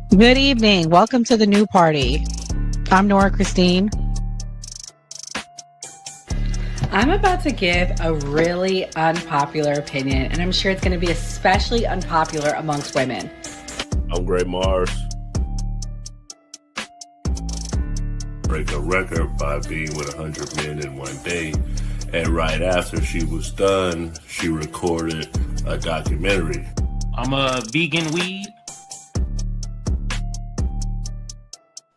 Good evening. Welcome to the new party. I'm Nora Christine. I'm about to give a really unpopular opinion, and I'm sure it's going to be especially unpopular amongst women. I'm Gray Mars. Break a record by being with 100 men in one day. And right after she was done, she recorded a documentary. I'm a vegan weed.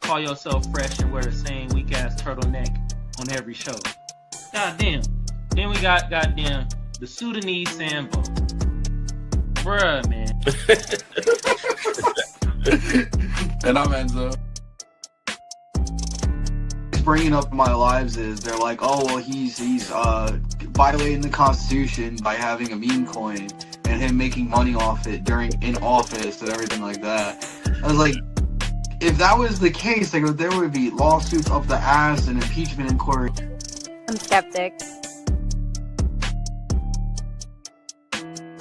Call yourself fresh and wear the same weak ass turtleneck on every show. Goddamn. Then we got goddamn the Sudanese Sambo. Bruh, man. And I'm Enzo. Bringing up in my lives is they're like, oh well, he's violating the Constitution by having a meme coin and him making money off it in office and everything like that. I was like, if that was the case, like there would be lawsuits up the ass and impeachment inquiry. I'm skeptic.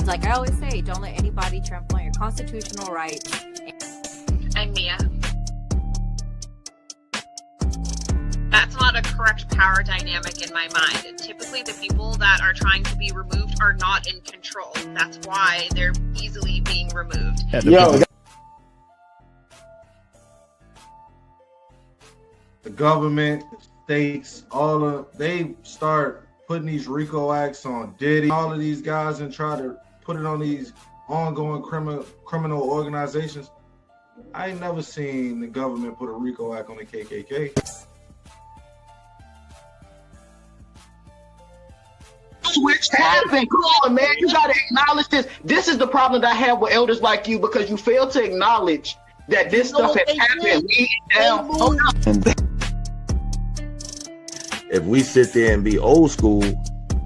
Like I always say, don't let anybody trample on your constitutional rights. I'm Mia. That's not a correct power dynamic in my mind. Typically, the people that are trying to be removed are not in control. That's why they're easily being removed. The government, states, they start putting these RICO acts on Diddy, all of these guys, and try to put it on these ongoing criminal organizations. I ain't never seen the government put a RICO act on the KKK. Switch happened. Come on, man. You got to acknowledge this. This is the problem that I have with elders like you, because you fail to acknowledge that this stuff has happened. If we sit there and be old school,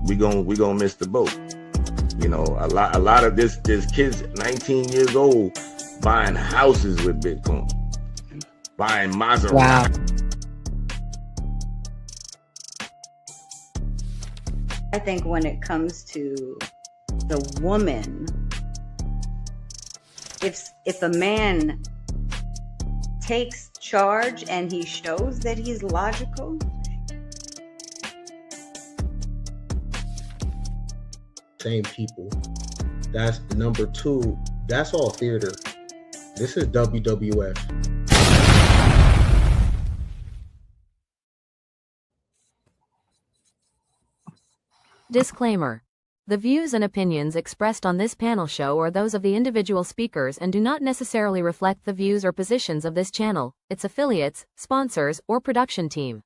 we gonna miss the boat. You know, a lot of this kids 19 years old buying houses with Bitcoin, buying Maserati. Wow. I think when it comes to the woman, if a man takes charge and he shows that he's logical, same people. That's the number two. That's all theater. This is WWF. Disclaimer. The views and opinions expressed on this panel show are those of the individual speakers and do not necessarily reflect the views or positions of this channel, its affiliates, sponsors, or production team.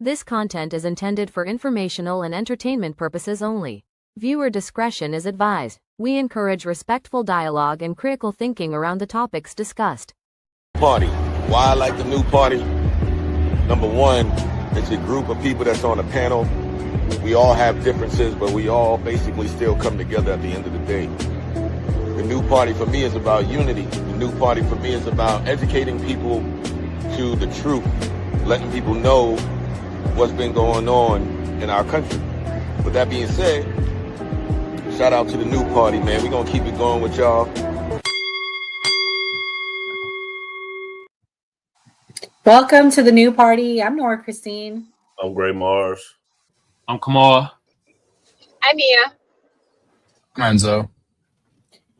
This content is intended for informational and entertainment purposes only. Viewer discretion is advised. We encourage respectful dialogue and critical thinking around the topics discussed. Party. Why I like the new party? Number one, it's a group of people that's on a panel. We all have differences, but we all basically still come together at the end of the day. The new party for me is about unity. The new party for me is about educating people to the truth, letting people know what's been going on in our country. With that being said, shout out to the new party, man. We're going to keep it going with y'all. Welcome to the new party. I'm Nora Christine. I'm Gray Mars. I'm Kamal. I'm Mia. I'm Enzo.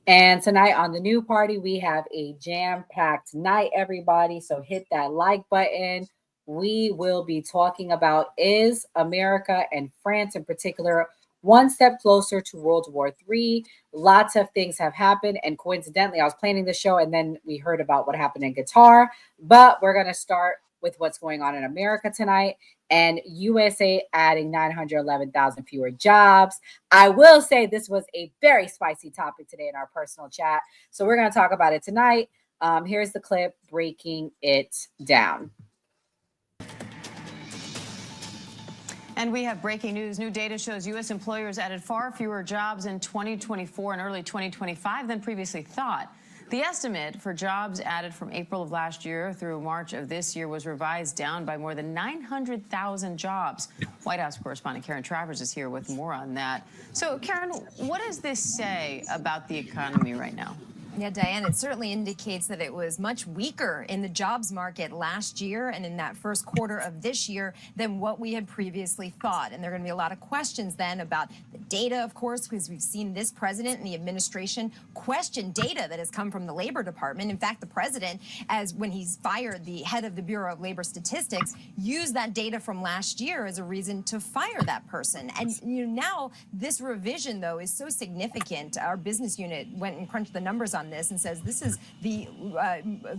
And tonight on the new party, we have a jam-packed night, everybody. So hit that like button. We will be talking about, is America and France in particular one step closer to World War III? Lots of things have happened. And coincidentally, I was planning the show and then we heard about what happened in Qatar. But we're going to start with what's going on in America tonight, and USA adding 911,000 fewer jobs. I will say this was a very spicy topic today in our personal chat. So we're going to talk about it tonight. Here's the clip breaking it down. And we have breaking news. New data shows U.S. employers added far fewer jobs in 2024 and early 2025 than previously thought. The estimate for jobs added from April of last year through March of this year was revised down by more than 900,000 jobs. White House correspondent Karen Travers is here with more on that. So, Karen, what does this say about the economy right now? Yeah, Diane, it certainly indicates that it was much weaker in the jobs market last year and in that first quarter of this year than what we had previously thought. And there are going to be a lot of questions then about the data, of course, because we've seen this president and the administration question data that has come from the Labor Department. In fact, the president, as when he's fired the head of the Bureau of Labor Statistics, used that data from last year as a reason to fire that person. And now this revision, though, is so significant. Our business unit went and crunched the numbers on this and says this is the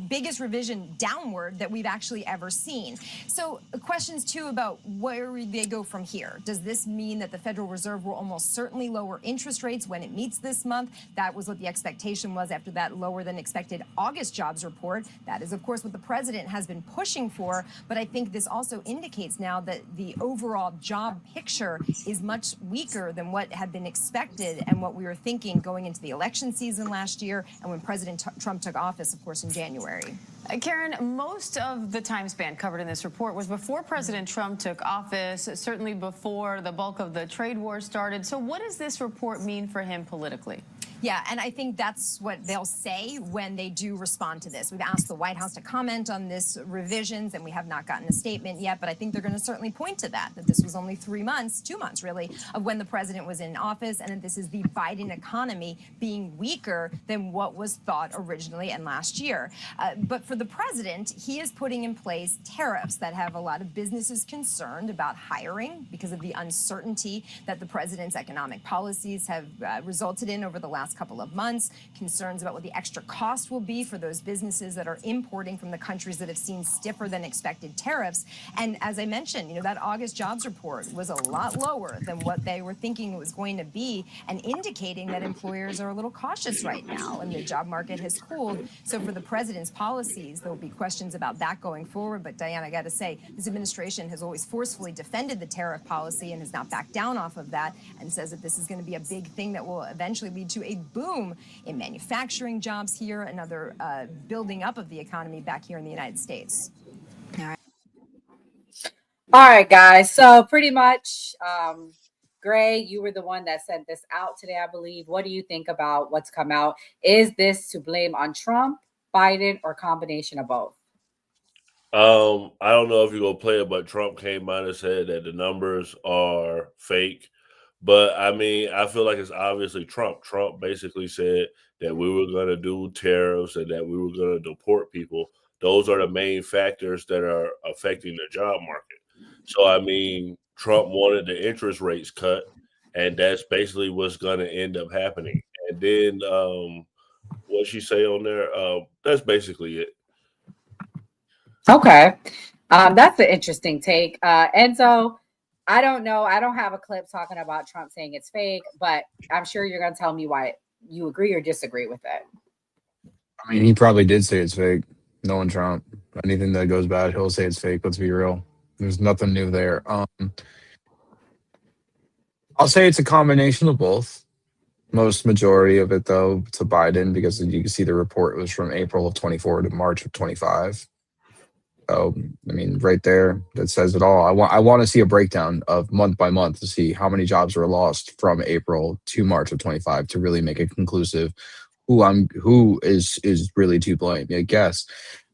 biggest revision downward that we've actually ever seen. So questions too about where they go from here. Does this mean that the Federal Reserve will almost certainly lower interest rates when it meets this month? That was what the expectation was after that lower than expected August jobs report. That is, of course, what the president has been pushing for. But I think this also indicates now that the overall job picture is much weaker than what had been expected and what we were thinking going into the election season last year and when President Trump took office, of course, in January. Karen, most of the time span covered in this report was before President Trump took office, certainly before the bulk of the trade war started. So what does this report mean for him politically? Yeah, and I think that's what they'll say when they do respond to this. We've asked the White House to comment on this revisions, and we have not gotten a statement yet, but I think they're going to certainly point to that this was only 2 months really, of when the president was in office, and that this is the Biden economy being weaker than what was thought originally and last year. But for the president, he is putting in place tariffs that have a lot of businesses concerned about hiring because of the uncertainty that the president's economic policies have resulted in over the last couple of months, concerns about what the extra cost will be for those businesses that are importing from the countries that have seen stiffer than expected tariffs. And as I mentioned, that August jobs report was a lot lower than what they were thinking it was going to be, and indicating that employers are a little cautious right now and the job market has cooled. So for the president's policies, there will be questions about that going forward. But Diane, I got to say, this administration has always forcefully defended the tariff policy and has not backed down off of that, and says that this is going to be a big thing that will eventually lead to a boom in manufacturing jobs here and other building up of the economy back here in the United States. All right, guys. So pretty much, Gray, you were the one that sent this out today, I believe. What do you think about what's come out? Is this to blame on Trump, Biden, or combination of both? I don't know if you're gonna play it, but Trump came out and said that the numbers are fake. But I mean, I feel like it's obviously Trump. Trump basically said that we were going to do tariffs and that we were going to deport people. Those are the main factors that are affecting the job market. So, I mean, Trump wanted the interest rates cut, and that's basically what's going to end up happening. And then what she say on there, that's basically it. Okay. That's an interesting take. Enzo, I don't know. I don't have a clip talking about Trump saying it's fake, but I'm sure you're going to tell me why you agree or disagree with it. I mean, he probably did say it's fake. Knowing Trump, anything that goes bad, he'll say it's fake. Let's be real. There's nothing new there. I'll say it's a combination of both. Most majority of it, though, to Biden, because you can see the report was from April of 24 to March of 25. So, I mean, right there, that says it all. I want to see a breakdown of month by month to see how many jobs were lost from April to March of 25 to really make it conclusive who is really to blame. I guess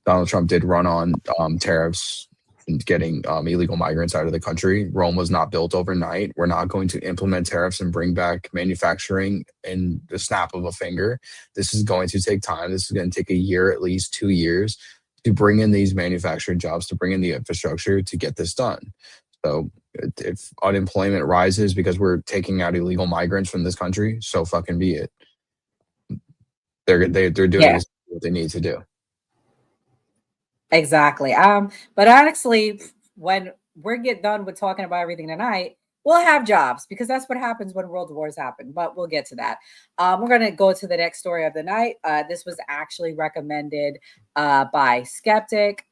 Donald Trump did run on tariffs and getting illegal migrants out of the country. Rome was not built overnight. We're not going to implement tariffs and bring back manufacturing in the snap of a finger. This is going to take time. This is going to take a year, at least 2 years, to bring in these manufacturing jobs, to bring in the infrastructure to get this done. So if unemployment rises because we're taking out illegal migrants from this country, so fucking be it. They're doing what they need to do. Exactly. But honestly, when we get done with talking about everything tonight, we'll have jobs, because that's what happens when world wars happen. But we'll get to that. We're going to go to the next story of the night. This was actually recommended by Skeptic.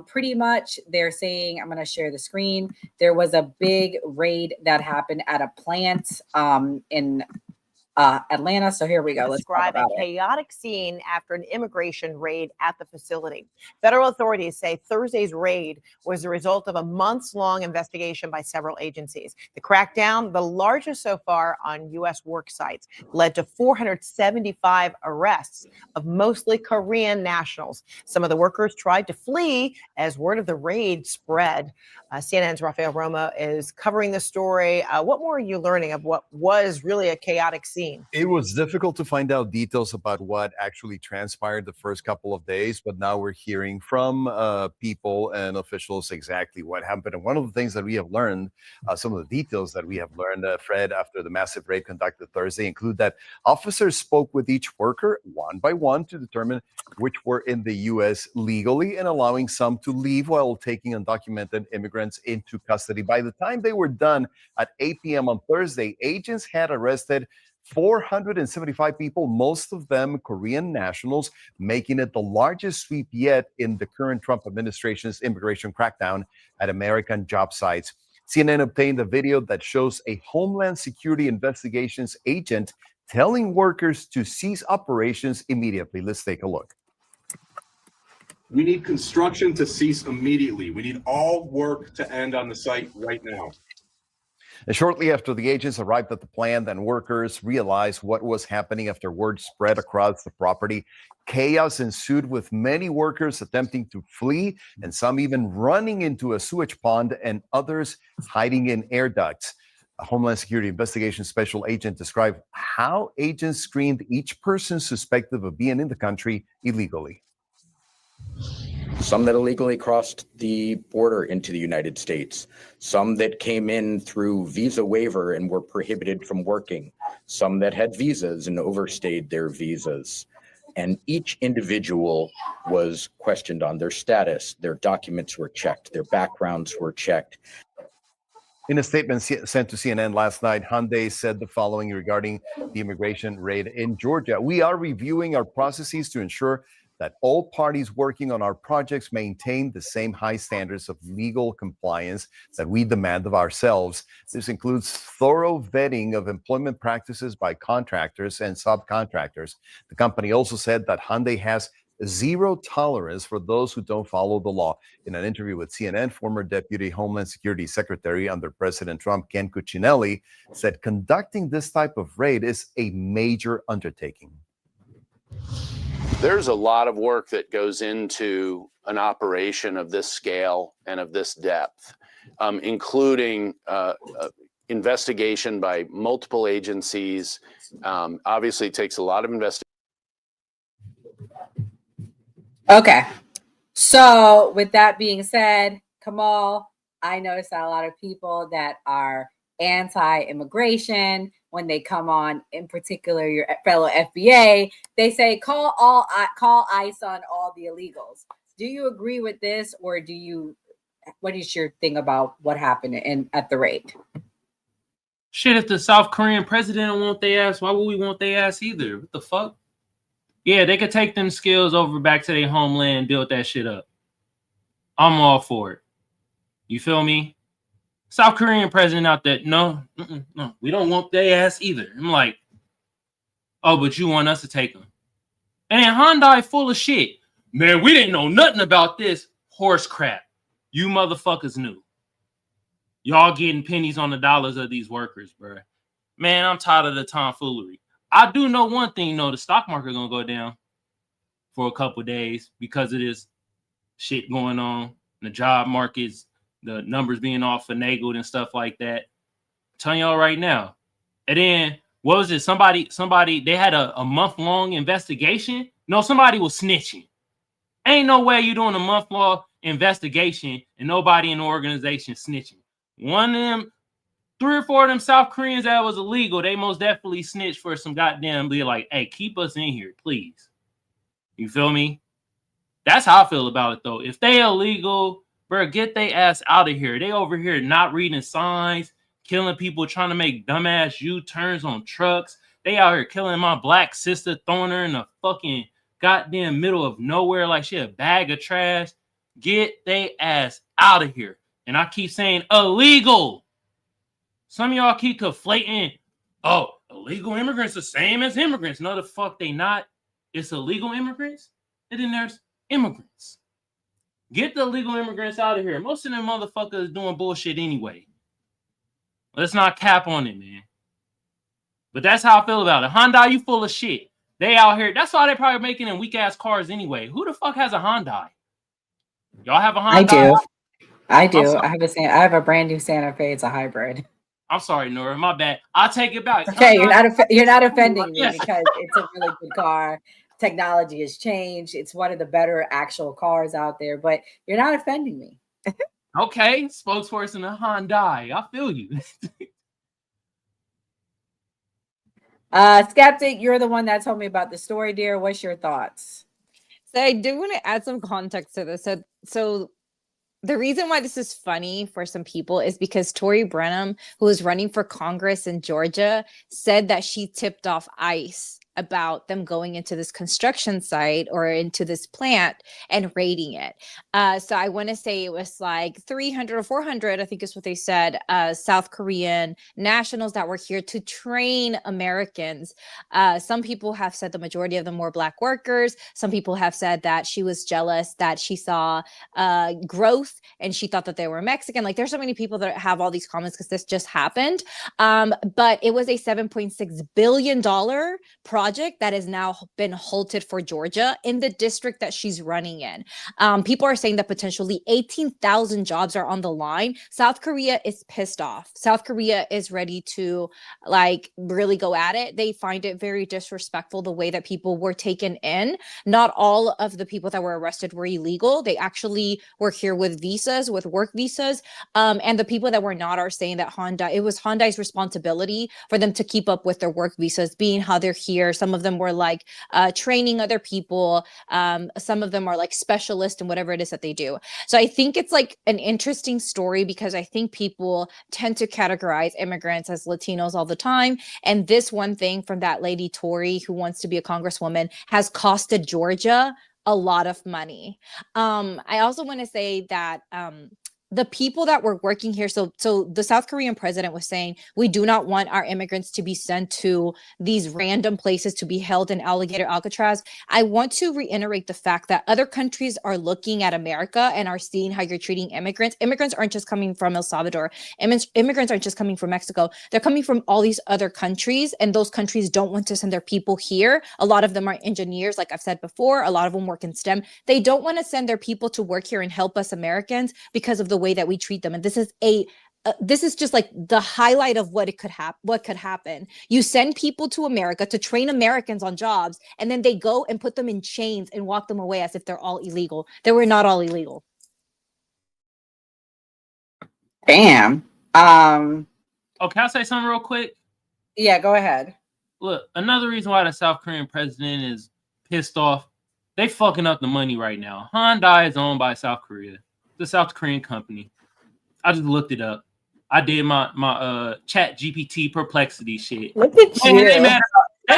Pretty much they're saying, I'm going to share the screen. There was a big raid that happened at a plant in Atlanta. So here we go. Let's talk describe a about it. chaotic scene after an immigration raid at the facility. Federal authorities say Thursday's raid was the result of a months-long investigation by several agencies. The crackdown, the largest so far on U.S. work sites, led to 475 arrests of mostly Korean nationals. Some of the workers tried to flee as word of the raid spread. CNN's Rafael Roma is covering the story. What more are you learning of what was really a chaotic scene? It was difficult to find out details about what actually transpired the first couple of days, but now we're hearing from people and officials exactly what happened. And one of the things that we have learned, some of the details that we have learned, Fred, after the massive raid conducted Thursday, include that officers spoke with each worker one by one to determine which were in the U.S. legally and allowing some to leave while taking undocumented immigrants into custody. By the time they were done at 8 p.m. on Thursday, agents had arrested 475 people, most of them Korean nationals, making it the largest sweep yet in the current Trump administration's immigration crackdown at American job sites. CNN obtained a video that shows a Homeland Security Investigations agent telling workers to cease operations immediately. Let's take a look. We need construction to cease immediately. We need all work to end on the site right now. And shortly after the agents arrived at the plant and workers realized what was happening after word spread across the property, chaos ensued with many workers attempting to flee and some even running into a sewage pond and others hiding in air ducts. A Homeland Security Investigation Special Agent described how agents screened each person suspected of being in the country illegally. Some that illegally crossed the border into the United States, some that came in through visa waiver and were prohibited from working, some that had visas and overstayed their visas. And each individual was questioned on their status. Their documents were checked, their backgrounds were checked. In a statement sent to CNN last night, Hyundai said the following regarding the immigration raid in Georgia. We are reviewing our processes to ensure that all parties working on our projects maintain the same high standards of legal compliance that we demand of ourselves. This includes thorough vetting of employment practices by contractors and subcontractors. The company also said that Hyundai has zero tolerance for those who don't follow the law. In an interview with CNN, former Deputy Homeland Security Secretary under President Trump, Ken Cuccinelli, said conducting this type of raid is a major undertaking. There's a lot of work that goes into an operation of this scale and of this depth, including investigation by multiple agencies. Obviously, it takes a lot of investigation. Okay. So with that being said, Kamal, I noticed that a lot of people that are anti-immigration, when they come on, in particular your fellow FBA, they say call ICE on all the illegals. Do you agree with this, or what is your thing about what happened at the raid? Shit, if the South Korean president don't want their ass, why would we want their ass either? What the fuck? Yeah, they could take them skills over back to their homeland and build that shit up. I'm all for it. You feel me? South Korean president out there, no, we don't want their ass either. I'm like, oh, but you want us to take them. And Hyundai full of shit. Man, we didn't know nothing about this horse crap. You motherfuckers knew. Y'all getting pennies on the dollars of these workers, bro. Man, I'm tired of the tomfoolery. I do know one thing, though, the stock market gonna go down for a couple days because of this shit going on. The job markets, the numbers being all finagled and stuff like that. I'm telling y'all right now. And then, what was it? Somebody, they had a month-long investigation. No, somebody was snitching. Ain't no way you doing a month-long investigation and nobody in the organization snitching. One of them, 3 or 4 of them South Koreans that was illegal, they most definitely snitched for some goddamn, be like, hey, keep us in here, please. You feel me? That's how I feel about it, though. If they illegal, bro, get they ass out of here. They over here not reading signs, killing people, trying to make dumbass U-turns on trucks. They out here killing my black sister, throwing her in the fucking goddamn middle of nowhere like she a bag of trash. Get they ass out of here. And I keep saying illegal. Some of y'all keep conflating. Oh, illegal immigrants the same as immigrants. No, the fuck they not. It's illegal immigrants, and then there's immigrants. Get the illegal immigrants out of here. Most of them motherfuckers doing bullshit anyway. Let's not cap on it, man. But that's how I feel about it. Hyundai, you full of shit. They out here. That's why they probably making them weak ass cars anyway. Who the fuck has a Hyundai? Y'all have a Hyundai? I do. I I'm do. sorry. I have a brand new Santa Fe. It's a hybrid. I'm sorry, Nora. My bad. I'll take it back. Okay, you're Hyundai- not offending me Yes. because it's a really good car. Technology has changed. It's one of the better actual cars out there, but you're not offending me. Okay, spokesperson of Hyundai. I feel you. Skeptic, you're the one that told me about the story, dear. What's your thoughts? So I do want to add some context to this. So the reason why this is funny for some people is because Tori Brenham, who is running for Congress in Georgia, said that she tipped off ICE about them going into this construction site or into this plant and raiding it. So I want to say it was like 300 or 400, I think is what they said, South Korean nationals that were here to train Americans. Some people have said the majority of them were Black workers. Some people have said that she was jealous that she saw growth and she thought that they were Mexican. Like there's so many people that have all these comments because this just happened. But it was a $7.6 billion project that has now been halted for Georgia in the district that she's running in. People are saying that potentially 18,000 jobs are on the line. South Korea is pissed off. South Korea is ready to like really go at it. They find it very disrespectful the way that people were taken in. Not all of the people that were arrested were illegal. They actually were here with visas, with work visas. And the people that were not are saying that it was Hyundai's responsibility for them to keep up with their work visas, being how they're here. Some of them were like training other people. Some of them are like specialists in whatever it is that they do. So I think it's like an interesting story because I think people tend to categorize immigrants as Latinos all the time. And this one thing from that lady Tori, who wants to be a congresswoman, has costed Georgia a lot of money. I also want to say that the people that were working here, so the South Korean president was saying, we do not want our immigrants to be sent to these random places to be held in alligator Alcatraz. I want to reiterate the fact that other countries are looking at America and are seeing how you're treating immigrants. Immigrants aren't just coming from El Salvador. Immigrants aren't just coming from Mexico. They're coming from all these other countries, and those countries don't want to send their people here. A lot of them are engineers, like I've said before. A lot of them work in STEM. They don't want to send their people to work here and help us Americans because of the way that we treat them. And this is just like the highlight of what could happen. You send people to America to train Americans on jobs, and then they go and put them in chains and walk them away as if they're all illegal. They were not all illegal. Bam. Oh, can I say something real quick? Yeah, go ahead. Look, another reason why the South Korean president is pissed off, they fucking up the money right now. Hyundai is owned by South Korea. The South Korean company. I just looked it up. I did my chat GPT perplexity shit. Look at you. They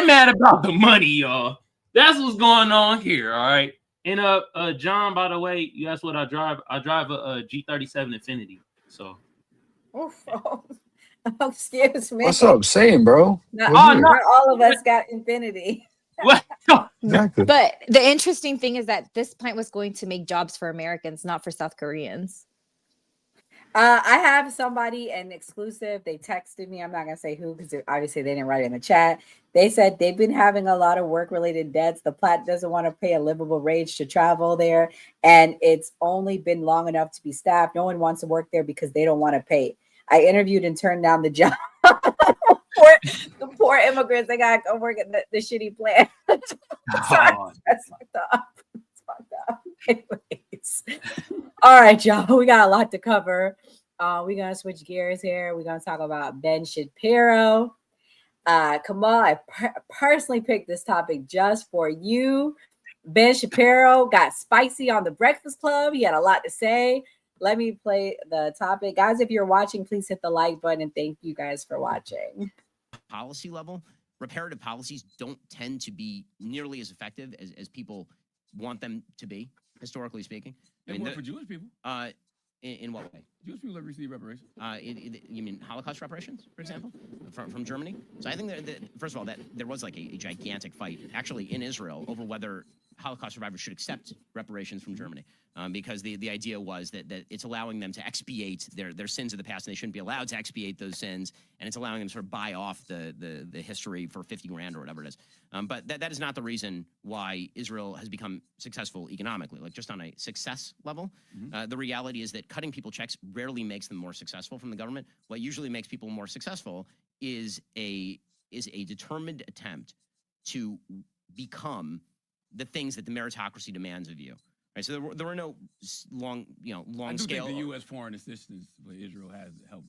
mad about the money, y'all. That's what's going on here, all right? And John, by the way, you asked what I drive. I drive a G37 Infinity. So Oof. Oh, excuse me. What's up? Same, bro. Not, What's good? not all of us got Infinity. Exactly. But the interesting thing is that this plant was going to make jobs for Americans, not for South Koreans. I have somebody, an exclusive. They texted me. I'm not going to say who because obviously they didn't write it in the chat. They said they've been having a lot of work-related debts. The plant doesn't want to pay a livable wage to travel there. And it's only been long enough to be staffed. No one wants to work there because they don't want to pay. I interviewed and turned down the job. The poor immigrants, they got to go work at the shitty plant. Sorry, that's fucked up. It's fucked up. Anyways. All right, y'all. We got a lot to cover. We're going to switch gears here. We're going to talk about Ben Shapiro. Kamal, I personally picked this topic just for you. Ben Shapiro got spicy on the Breakfast Club. He had a lot to say. Let me play the topic. Guys, if you're watching, please hit the like button, and thank you guys for watching. Policy level, reparative policies don't tend to be nearly as effective as people want them to be, historically speaking. They work for Jewish people. In what way? Jewish people have received reparations. You mean Holocaust reparations, for example, from Germany? So I think first of all, that there was like a gigantic fight actually in Israel over whether Holocaust survivors should accept reparations from Germany, because the idea was that it's allowing them to expiate their sins of the past, and they shouldn't be allowed to expiate those sins, and it's allowing them to sort of buy off the history for 50 grand or whatever it is. But that is not the reason why Israel has become successful economically. Like just on a success level, the reality is that cutting people checks rarely makes them more successful from the government. What usually makes people more successful is a determined attempt to become the things that the meritocracy demands of you. Right? So there were no long scale. I do think the U.S. foreign assistance for Israel has helped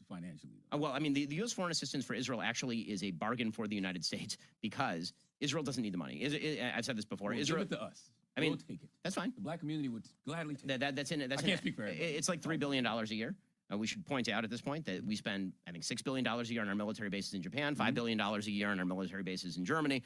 financially. Well, I mean, the U.S. foreign assistance for Israel actually is a bargain for the United States because Israel doesn't need the money. I've said this before. Well, Israel, give it to us. I mean, we'll take it. That's fine. The black community would gladly take it. That's in it. I can't speak for everybody. It's like $3 billion a year. We should point out at this point that we spend, I think, $6 billion a year on our military bases in Japan, $5 billion a year on our military bases in Germany.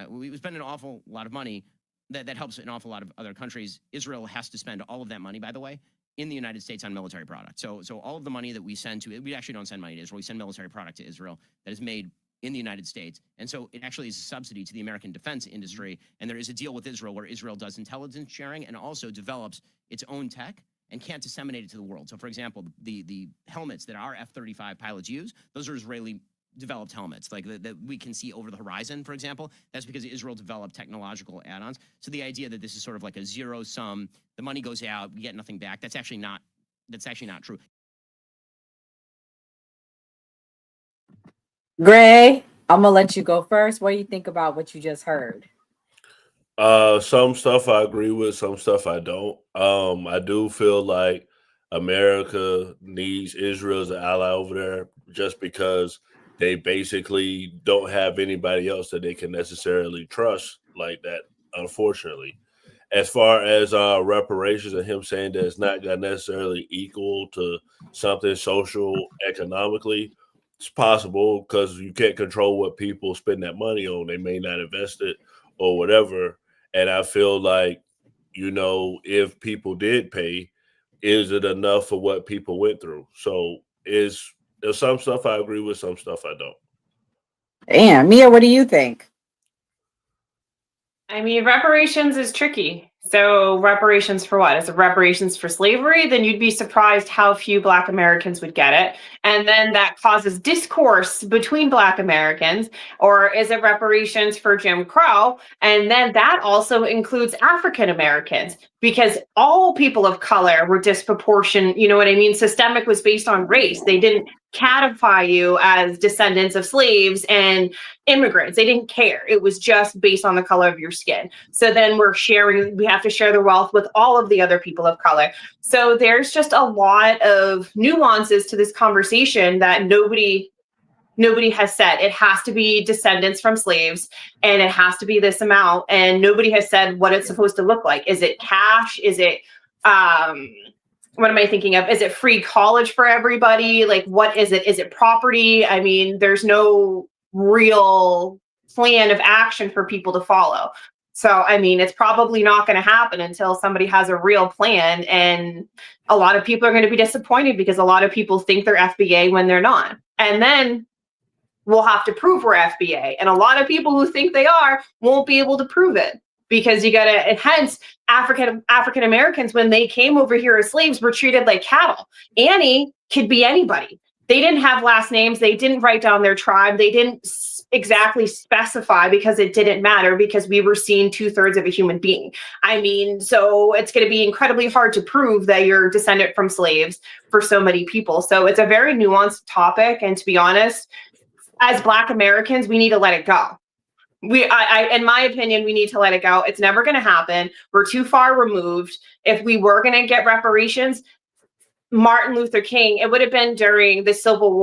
We spend an awful lot of money. That helps an awful lot of other countries. Israel has to spend all of that money, by the way, in the United States on military product. So all of the money that we send to it, we actually don't send money to Israel. We send military product to Israel that is made in the United States. And so it actually is a subsidy to the American defense industry. And there is a deal with Israel where Israel does intelligence sharing and also develops its own tech and can't disseminate it to the world. So, for example, the helmets that our F-35 pilots use, those are Israeli developed helmets like that we can see over the horizon, for example. That's because Israel developed technological add-ons. So the idea that this is sort of like a zero sum, the money goes out, we get nothing back, that's actually not true. Gray, I'm gonna let you go first. What do you think about what you just heard? Some stuff I agree with, some stuff I don't. I do feel like America needs Israel as an ally over there just because they basically don't have anybody else that they can necessarily trust like that, unfortunately. As far as reparations and him saying that it's not necessarily equal to something social economically, it's possible because you can't control what people spend that money on. They may not invest it or whatever. And I feel like, if people did pay, is it enough for what people went through? So there's some stuff I agree with, some stuff I don't. Damn, Mia, what do you think? I mean, reparations is tricky. So reparations for what? Is it reparations for slavery? Then you'd be surprised how few Black Americans would get it. And then that causes discourse between Black Americans. Or is it reparations for Jim Crow? And then that also includes African Americans, because all people of color were disproportionate. You know what I mean? Systemic was based on race. They didn't categorize you as descendants of slaves and immigrants. They didn't care. It was just based on the color of your skin. So then we have to share the wealth with all of the other people of color. So there's just a lot of nuances to this conversation that nobody has said. It has to be descendants from slaves and it has to be this amount. And nobody has said what it's supposed to look like. Is it cash? Is it, what am I thinking of? Is it free college for everybody? Like, what is it? Is it property? I mean, there's no real plan of action for people to follow. So, I mean, it's probably not going to happen until somebody has a real plan. And a lot of people are going to be disappointed because a lot of people think they're FBA when they're not. And then we'll have to prove we're FBA. And a lot of people who think they are won't be able to prove it. Because you got to, hence African Americans, when they came over here as slaves, were treated like cattle. Annie could be anybody. They didn't have last names. They didn't write down their tribe. They didn't exactly specify because it didn't matter, because we were seen 2/3 of a human being. I mean, so it's going to be incredibly hard to prove that you're descendant from slaves for so many people. So it's a very nuanced topic. And to be honest, as Black Americans, we need to let it go. In my opinion, we need to let it go. It's never going to happen. We're too far removed. If we were going to get reparations, Martin Luther King, it would have been during the Civil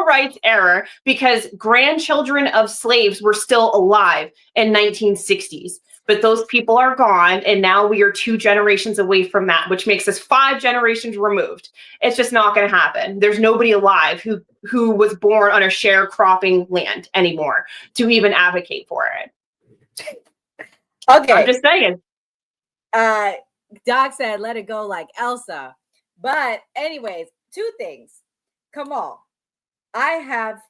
Rights era, because grandchildren of slaves were still alive in 1960s. But those people are gone, and now we are 2 generations away from that, which makes us 5 generations removed. It's just not going to happen. There's nobody alive who was born on a sharecropping land anymore to even advocate for it. Okay. I'm just saying. Doc said, let it go like Elsa. But anyways, two things. Come on. I have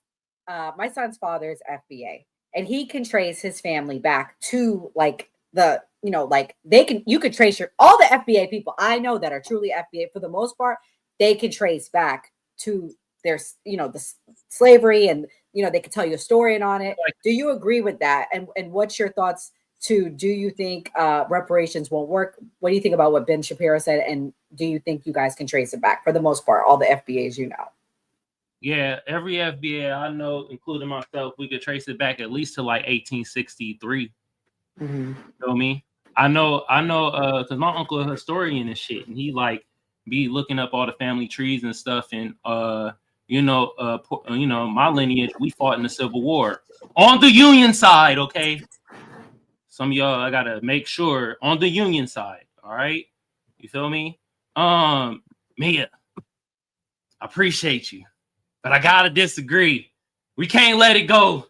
my son's father is FBA, and he can trace his family back to like you could trace all the FBA people I know that are truly FBA for the most part, they can trace back to their, the slavery, and, they can tell you a story on it. Do you agree with that? And what's your thoughts do you think reparations won't work? What do you think about what Ben Shapiro said? And do you think you guys can trace it back for the most part, all the FBAs Yeah, every FBA I know, including myself, we could trace it back at least to like 1863. Mm-hmm. You feel me? I know, because my uncle is a historian and shit, and he like be looking up all the family trees and stuff, and my lineage, we fought in the Civil War on the Union side, okay? Some of y'all, I gotta make sure on the Union side, all right? You feel me? Mia, I appreciate you, but I gotta disagree. We can't let it go.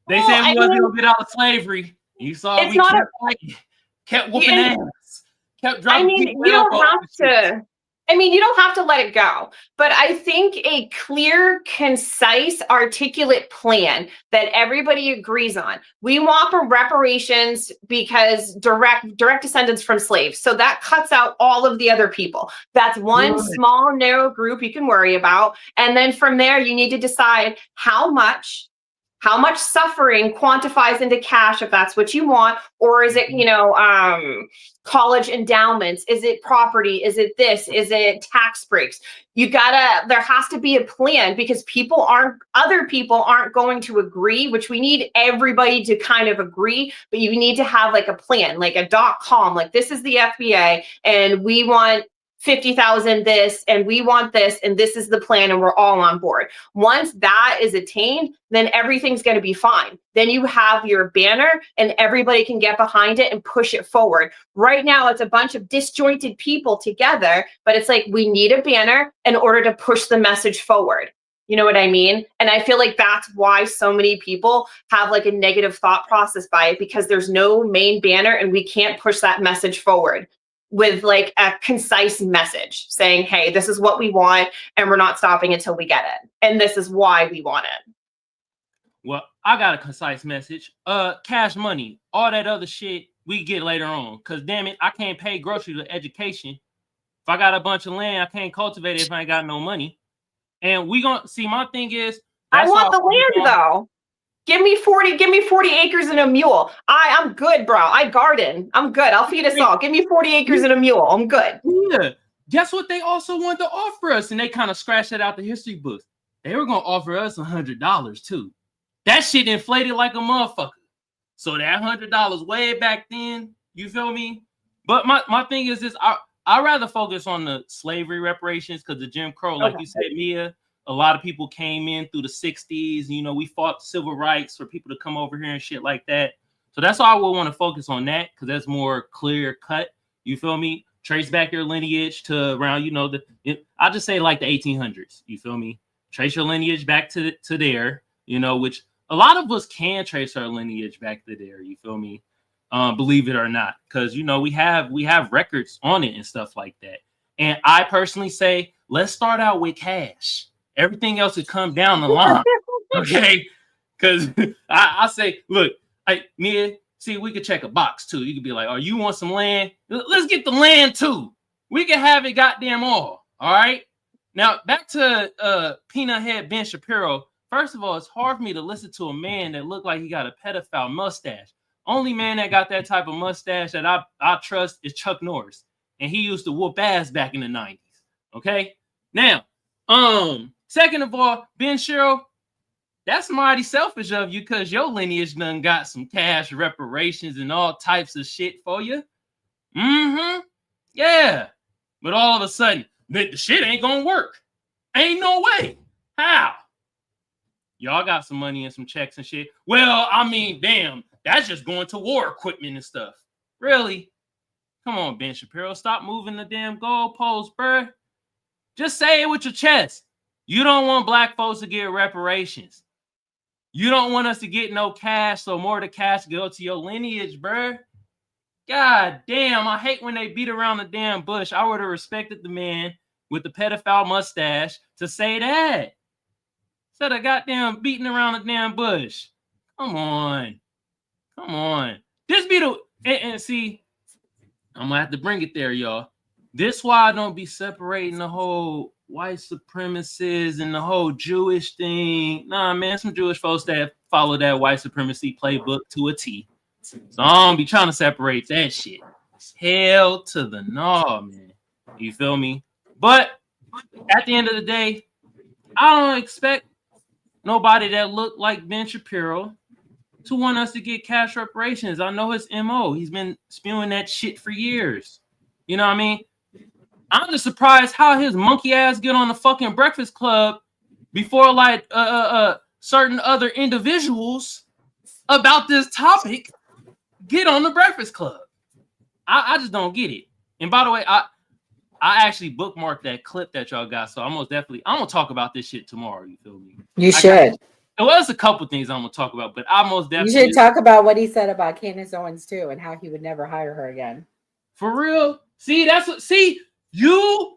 They said we wasn't gonna get out of slavery. You saw we kept fighting, kept whooping ass, kept dropping people. You don't have to let it go. But I think a clear, concise, articulate plan that everybody agrees on. We want reparations because direct descendants from slaves. So that cuts out all of the other people. That's one small, narrow group you can worry about. And then from there, you need to decide how much suffering quantifies into cash, if that's what you want, or is it, college endowments? Is it property? Is it this? Is it tax breaks? There has to be a plan, because other people aren't going to agree, which we need everybody to kind of agree, but you need to have like a plan, like a .com, like this is the FBA and we want 50,000 this, and we want this, and this is the plan, and we're all on board. Once that is attained, then everything's going to be fine. Then you have your banner, and everybody can get behind it and push it forward. Right now, it's a bunch of disjointed people together, but it's like we need a banner in order to push the message forward. You know what I mean? And I feel like that's why so many people have like a negative thought process by it, because there's no main banner, and we can't push that message forward with like a concise message saying, hey, this is what we want, and we're not stopping until we get it. And this is why we want it. Well, I got a concise message. Cash money, all that other shit we get later on. Cause damn it, I can't pay groceries or education. If I got a bunch of land, I can't cultivate it if I ain't got no money. And we gonna see, my thing is, I want the land though. Give me 40 acres and a mule. I'm good, bro. I garden. I'm good. I'll feed us all. Give me 40 acres and a mule. I'm good. Yeah. Guess what they also wanted to offer us? And they kind of scratched that out the history books. They were going to offer us $100 too. That shit inflated like a motherfucker. So that $100 way back then, you feel me? But my thing is this, I'd rather focus on the slavery reparations, because the Jim Crow, like you said, Mia, a lot of people came in through the 60s. We fought civil rights for people to come over here and shit like that. So that's why I would want to focus on that, because that's more clear cut. You feel me? Trace back your lineage to around, I'll just say like the 1800s. You feel me? Trace your lineage back to there, which a lot of us can trace our lineage back to there. You feel me? Believe it or not, because, we have records on it and stuff like that. And I personally say, let's start out with cash. Everything else would come down the line, okay? Because I say, look, Mia, see, we could check a box too. You could be like, oh, you want some land? Let's get the land too. We can have it goddamn all right? Now, back to Peanut Head Ben Shapiro. First of all, it's hard for me to listen to a man that looked like he got a pedophile mustache. Only man that got that type of mustache that I trust is Chuck Norris. And he used to whoop ass back in the 90s, okay? Now, second of all, Ben Shiro, that's mighty selfish of you, because your lineage done got some cash reparations and all types of shit for you. Yeah. But all of a sudden, the shit ain't gonna work. Ain't no way. How? Y'all got some money and some checks and shit. Well, I mean, damn, that's just going to war equipment and stuff. Really? Come on, Ben Shapiro, stop moving the damn goalposts, bruh. Just say it with your chest. You don't want black folks to get reparations. You don't want us to get no cash, so more of the cash go to your lineage, bruh. God damn, I hate when they beat around the damn bush. I would have respected the man with the pedophile mustache to say that. Instead of goddamn beating around the damn bush. Come on. Come on. This be the and see, I'm gonna have to bring it there, y'all. This why I don't be separating the whole white supremacists and the whole Jewish thing. Nah, man, some Jewish folks that follow that white supremacy playbook to a T. So I don't be trying to separate that shit. Hell to the no, man. You feel me? But at the end of the day, I don't expect nobody that look like Ben Shapiro to want us to get cash reparations. I know his MO. He's been spewing that shit for years. You know what I mean? I'm just surprised how his monkey ass get on the fucking Breakfast Club before like certain other individuals about this topic get on the Breakfast Club. I just don't get it. And by the way, I actually bookmarked that clip that y'all got, so I'm gonna talk about this shit tomorrow. You feel me? You should. Well, there's a couple things I'm gonna talk about, but I most You definitely should talk about what he said about Candace Owens too, and how he would never hire her again. For real. See, that's what. See, you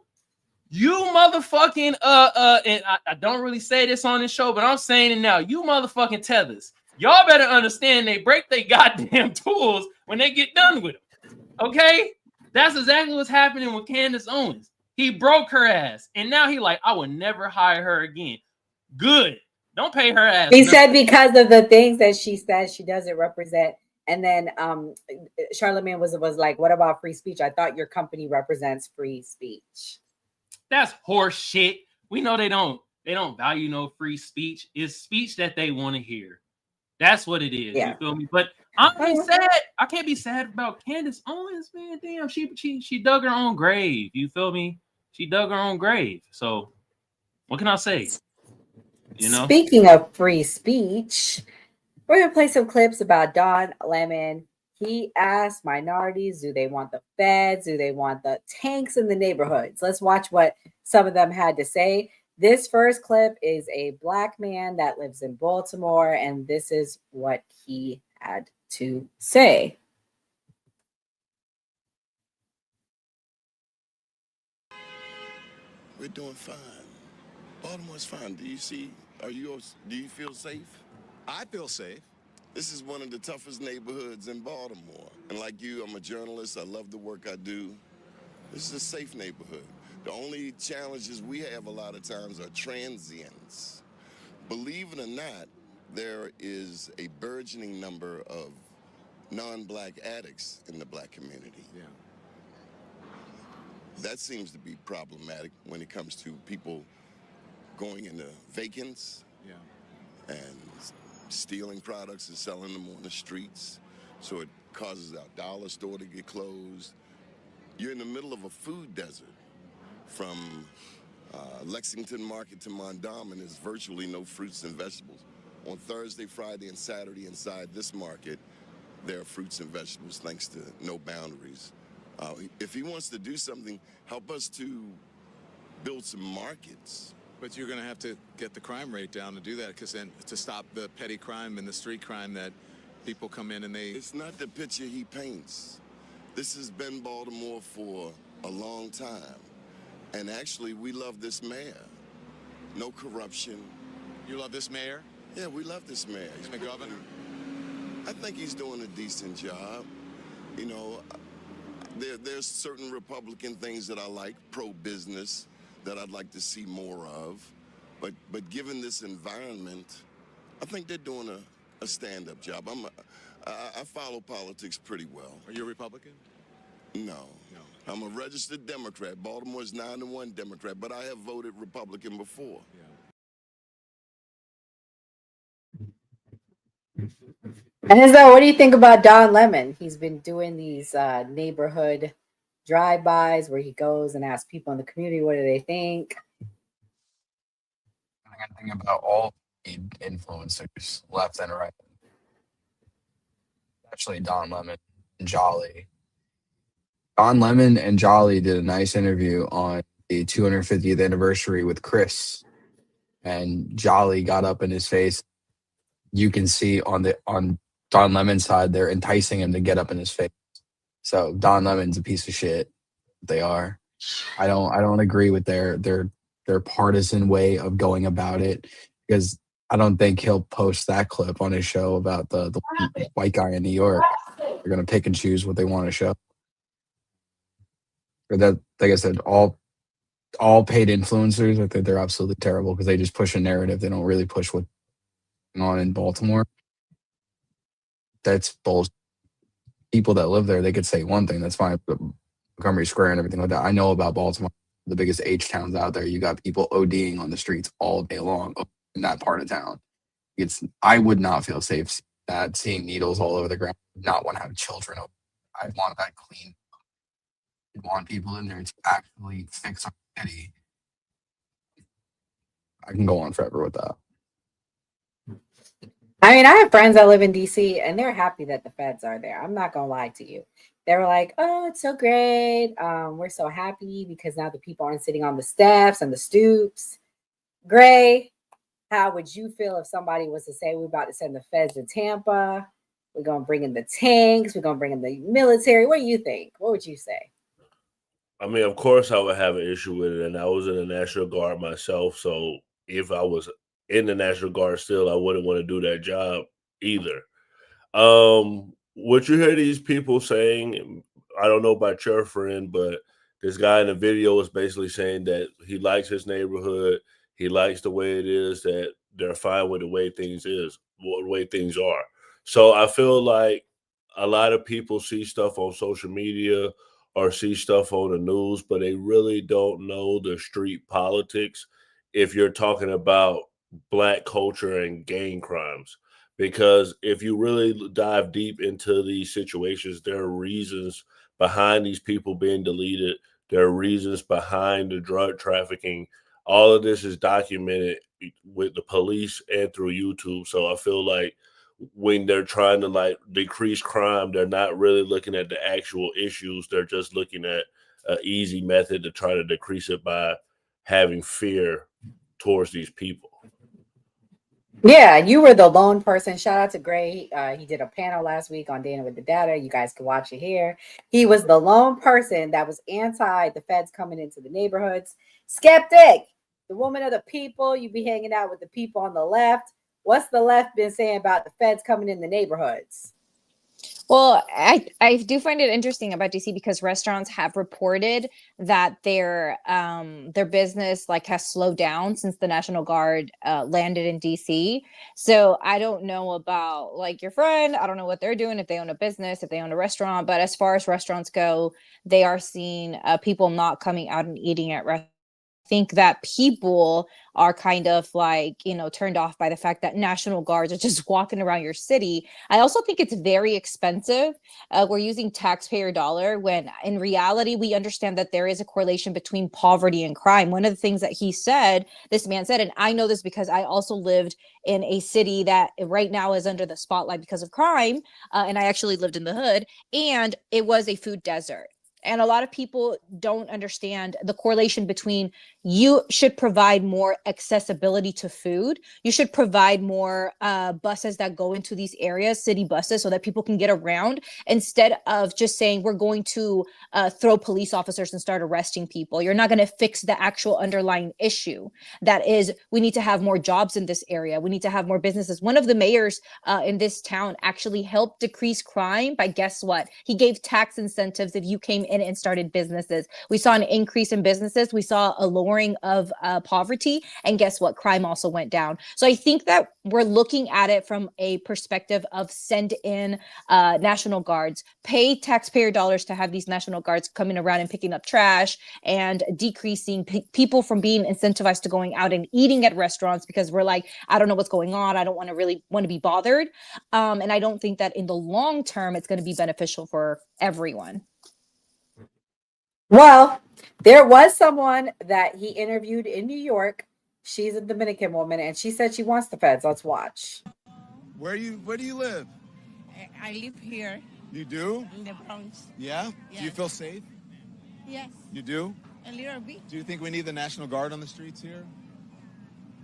motherfucking and I don't really say this on this show, but I'm saying it now. You motherfucking tethers. Y'all better understand they break their goddamn tools when they get done with them. Okay? That's exactly what's happening with Candace Owens. He broke her ass, and now he like, I will never hire her again. Good. Don't pay her ass. He said because of the things that she says she doesn't represent. And then Charlemagne was like, what about free speech? I thought your company represents free speech. That's horse shit. We know they don't value no free speech. It's speech that they want to hear. That's what it is. Yeah. You feel me? But I'm sad. I can't be sad about Candace Owens, man. Damn, she dug her own grave. You feel me? She dug her own grave. So what can I say? You know? Speaking of free speech, we're going to play some clips about Don Lemon. He asked minorities, do they want the feds? Do they want the tanks in the neighborhoods? Let's watch what some of them had to say. This first clip is a Black man that lives in Baltimore, and this is what he had to say. We're doing fine. Baltimore's fine. Do you feel safe? I feel safe. This is one of the toughest neighborhoods in Baltimore. And like you, I'm a journalist. I love the work I do. This is a safe neighborhood. The only challenges we have a lot of times are transients. Believe it or not, there is a burgeoning number of non-Black addicts in the Black community. Yeah. That seems to be problematic when it comes to people going into vacants and stealing products and selling them on the streets. So it causes our dollar store to get closed. You're in the middle of a food desert. From Lexington Market to Mondawmin, there's virtually no fruits and vegetables. On Thursday, Friday, and Saturday inside this market, there are fruits and vegetables thanks to no boundaries. If he wants to do something, help us to build some markets. But you're going to have to get the crime rate down to do that, because then to stop the petty crime and the street crime that people come in and they... It's not the picture he paints. This has been Baltimore for a long time. And actually, we love this mayor. No corruption. You love this mayor? Yeah, we love this mayor. He's the governor? I think he's doing a decent job. You know, there's certain Republican things that I like, pro-business, that I'd like to see more of. But given this environment, I think they're doing a stand-up job. I follow politics pretty well. Are you a Republican? No. I'm a registered Democrat. Baltimore's 9-1 Democrat, but I have voted Republican before. And so, what do you think about Don Lemon? He's been doing these neighborhood drive-bys where he goes and asks people in the community what do they think. I got to think about all the influencers, left and right. Actually, Don Lemon and Jolly. Don Lemon and Jolly did a nice interview on the 250th anniversary with Chris, and Jolly got up in his face. You can see on Don Lemon's side, they're enticing him to get up in his face. So Don Lemon's a piece of shit. They are. I don't agree with their partisan way of going about it, because I don't think he'll post that clip on his show about the white guy in New York. They're gonna pick and choose what they want to show. Or that, like I said, all paid influencers, I think they're absolutely terrible because they just push a narrative. They don't really push what's going on in Baltimore. That's bullshit. People that live there, they could say one thing, that's fine, but Montgomery Square and everything like that. I know about Baltimore, the biggest H towns out there. You got people ODing on the streets all day long in that part of town. I would not feel safe seeing needles all over the ground. Not want to have children. I want that clean. I want people in there to actually fix our city. I can go on forever with that. I mean, I have friends that live in DC and they're happy that the feds are there. I'm not gonna lie to you. They were like, "Oh, it's so great. We're so happy because now the people aren't sitting on the steps and the stoops." Gray, how would you feel if somebody was to say, "We're about to send the feds to Tampa. We're gonna bring in the tanks. We're gonna bring in the military"? What do you think? What would you say? I mean, of course, I would have an issue with it, and I was in the National Guard myself. So if I was in the National Guard still, I wouldn't want to do that job either. What you hear these people saying, I don't know about your friend, but this guy in the video is basically saying that he likes his neighborhood, he likes the way it is, that they're fine with the way the way things are. So I feel like a lot of people see stuff on social media or see stuff on the news, but they really don't know the street politics if you're talking about black culture and gang crimes. Because if you really dive deep into these situations, there are reasons behind these people being deleted. There are reasons behind the drug trafficking. All of this is documented with the police and through YouTube. So I feel like when they're trying to like decrease crime, they're not really looking at the actual issues. They're just looking at an easy method to try to decrease it by having fear towards these people. Yeah, you were the lone person. Shout out to Gray. He did a panel last week on Dana with the Data. You guys can watch it here. He was the lone person that was anti the feds coming into the neighborhoods. Skeptic, the woman of the people. You be hanging out with the people on the left. What's the left been saying about the feds coming in the neighborhoods? Well, I do find it interesting about DC because restaurants have reported that their business like has slowed down since the National Guard landed in DC. So I don't know about like your friend. I don't know what they're doing, if they own a business, if they own a restaurant. But as far as restaurants go, they are seeing people not coming out and eating at restaurants. Think that people are kind of like, turned off by the fact that National Guards are just walking around your city. I also think it's very expensive. We're using taxpayer dollar when in reality, we understand that there is a correlation between poverty and crime. One of the things that this man said, and I know this because I also lived in a city that right now is under the spotlight because of crime. And I actually lived in the hood, and it was a food desert. And a lot of people don't understand the correlation between you should provide more accessibility to food. You should provide more buses that go into these areas, city buses, so that people can get around instead of just saying we're going to throw police officers and start arresting people. You're not going to fix the actual underlying issue. That is, we need to have more jobs in this area. We need to have more businesses. One of the mayors in this town actually helped decrease crime by, guess what? He gave tax incentives if you came in and started businesses. We saw an increase in businesses. We saw a lowering of poverty. And guess what? Crime also went down. So I think that we're looking at it from a perspective of send in National Guards, pay taxpayer dollars to have these National Guards coming around and picking up trash and decreasing people from being incentivized to going out and eating at restaurants because we're like, I don't know what's going on. I don't really want to be bothered. And I don't think that in the long term, it's going to be beneficial for everyone. Well, there was someone that he interviewed in New York. She's a Dominican woman, and she said she wants the feds. Let's watch. Where do you live? I live here. You do? In the Bronx. Yeah? Yes. Do you feel safe? Yes. You do? A little bit. Do you think we need the National Guard on the streets here?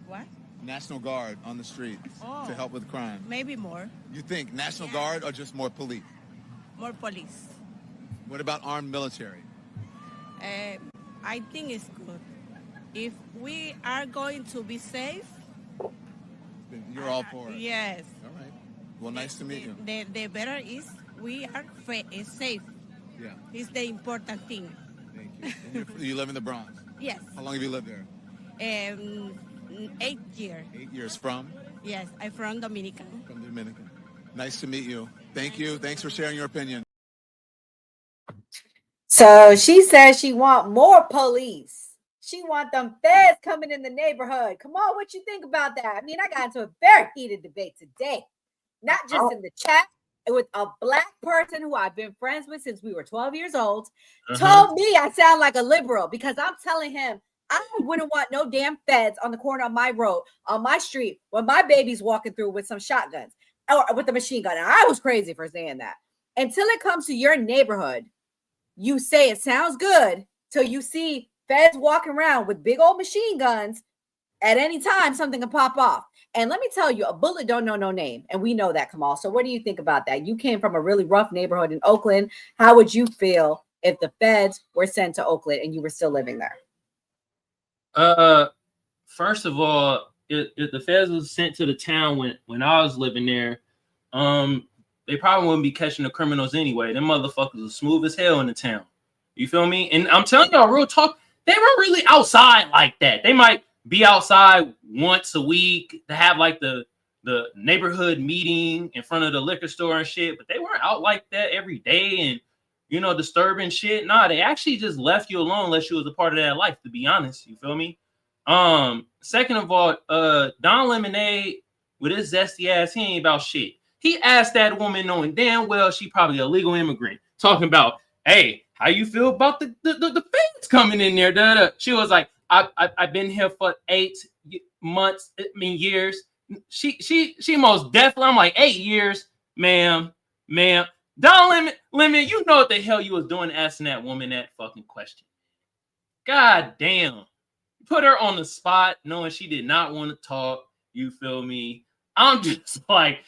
What? National Guard on the streets to help with crime. Maybe more. You think National Guard or just more police? More police. What about armed military? I think it's good. If we are going to be safe, You're all for it. yes. All right. Well, nice to meet you. The better is we are safe. Yeah. It's the important thing. Thank you. And you live in the Bronx? Yes. How long have you lived there? 8 years. 8 years. From? Yes, I'm from Dominican. From Dominican. Nice to meet you. Thank you. Thanks for sharing your opinion. So she says she want more police. She want them feds coming in the neighborhood. Come on, what you think about that? I mean, I got into a very heated debate today, not just in the chat, with a black person who I've been friends with since we were 12 years old, told me I sound like a liberal because I'm telling him I wouldn't want no damn feds on the corner of my road, on my street, when my baby's walking through with some shotguns or with a machine gun. And I was crazy for saying that. Until it comes to your neighborhood, you say it sounds good till you see feds walking around with big old machine guns. At any time, something can pop off. And let me tell you, a bullet don't know no name. And we know that, Kamal. So what do you think about that? You came from a really rough neighborhood in Oakland. How would you feel if the feds were sent to Oakland and you were still living there? First of all, if the feds was sent to the town when I was living there, they probably wouldn't be catching the criminals anyway. Them motherfuckers are smooth as hell in the town. You feel me? And I'm telling y'all, real talk, they weren't really outside like that. They might be outside once a week to have like the neighborhood meeting in front of the liquor store and shit, but they weren't out like that every day and, you know, disturbing shit. Nah, they actually just left you alone unless you was a part of that life, to be honest. You feel me? Second of all, Don Lemonade with his zesty ass, he ain't about shit. He asked that woman knowing damn well she probably a legal immigrant, talking about, hey, how you feel about the feds coming in there? Da-da. She was like, I've been here for 8 months, years. She most definitely, I'm like, 8 years, ma'am. Don Lemon, you know what the hell you was doing asking that woman that fucking question. God damn. Put her on the spot knowing she did not want to talk. You feel me? I'm just like,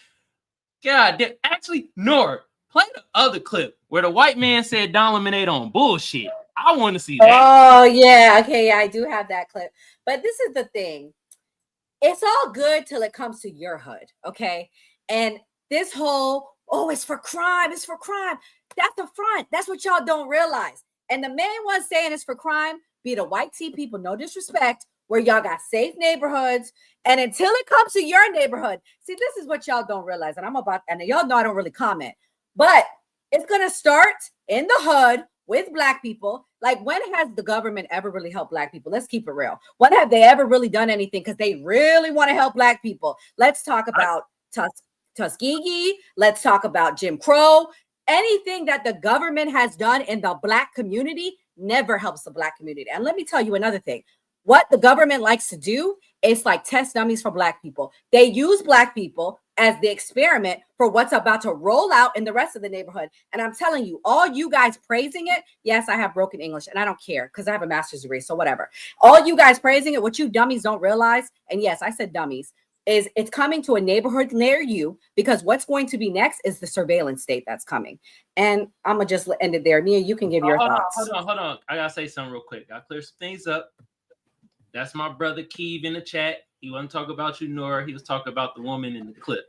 God damn. Actually, Nora, play the other clip where the white man said Don Lemonade on bullshit. I want to see that. Oh, yeah. Okay, yeah, I do have that clip. But this is the thing. It's all good till it comes to your hood, okay? And this whole, oh, it's for crime. It's for crime. That's the front. That's what y'all don't realize. And the main one saying it's for crime be the white tea people, no disrespect, where y'all got safe neighborhoods. And until it comes to your neighborhood, see, this is what y'all don't realize. And y'all know I don't really comment, but it's going to start in the hood with black people. Like, when has the government ever really helped black people? Let's keep it real. When have they ever really done anything? Because they really want to help black people. Let's talk about Tuskegee. Let's talk about Jim Crow. Anything that the government has done in the black community never helps the black community. And let me tell you another thing. What the government likes to do is like test dummies for black people. They use black people as the experiment for what's about to roll out in the rest of the neighborhood. And I'm telling you, all you guys praising it, yes, I have broken English and I don't care because I have a master's degree, so whatever. All you guys praising it, what you dummies don't realize, and yes, I said dummies, is it's coming to a neighborhood near you, because what's going to be next is the surveillance state that's coming. And I'm going to just end it there. Nia, you can give your thoughts. Hold on. I got to say something real quick. I'll clear some things up. That's my brother Keeve in the chat. He wasn't talking about you, Nora. He was talking about the woman in the clip.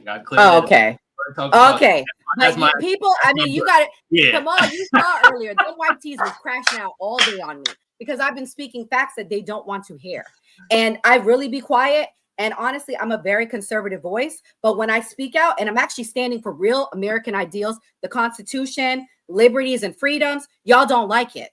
Oh, okay. Okay. But people, I mean, you got it. Yeah. Come on, you saw earlier. Those white tees was crashing out all day on me because I've been speaking facts that they don't want to hear. And I really be quiet. And honestly, I'm a very conservative voice. But when I speak out, and I'm actually standing for real American ideals, the Constitution, liberties, and freedoms, y'all don't like it.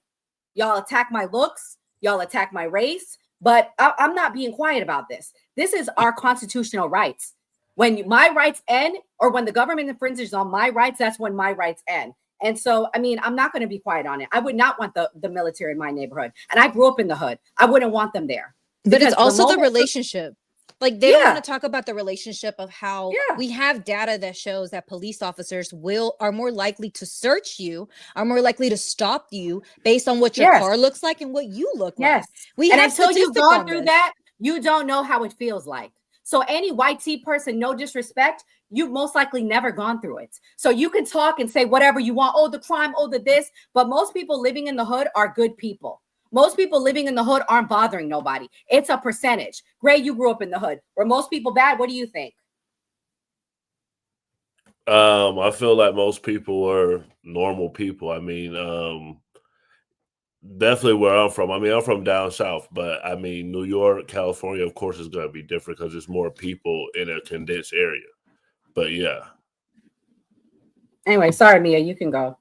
Y'all attack my looks. Y'all attack my race. But I'm not being quiet about this. This is our constitutional rights. When my rights end, or when the government infringes on my rights, that's when my rights end. And so, I mean, I'm not going to be quiet on it. I would not want the military in my neighborhood. And I grew up in the hood. I wouldn't want them there. But it's also the relationship. Like, they don't want to talk about the relationship of how we have data that shows that police officers are more likely to search you, are more likely to stop you based on what your car looks like and what you look like. And until you've gone through that, you don't know how it feels like. So any white tea person, no disrespect, you've most likely never gone through it. So you can talk and say whatever you want. Oh, the crime, oh, the this. But most people living in the hood are good people. Most people living in the hood aren't bothering nobody. It's a percentage. Gray, you grew up in the hood. Were most people bad? What do you think? I feel like most people are normal people. I mean, definitely where I'm from. I mean, I'm from down south, but I mean, New York, California, of course, is going to be different because there's more people in a condensed area. But yeah. Anyway, sorry, Mia, you can go.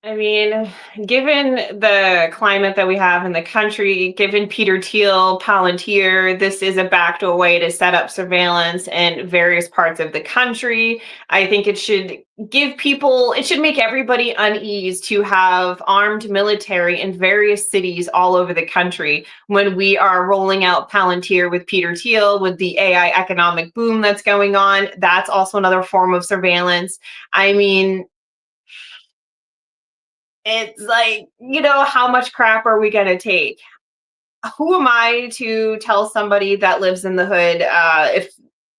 I mean, given the climate that we have in the country, given Peter Thiel, Palantir, this is a backdoor way to set up surveillance in various parts of the country. I think it should give people, it should make everybody unease to have armed military in various cities all over the country when we are rolling out Palantir with Peter Thiel, with the AI economic boom that's going on. That's also another form of surveillance. I mean, it's like, how much crap are we going to take? Who am I to tell somebody that lives in the hood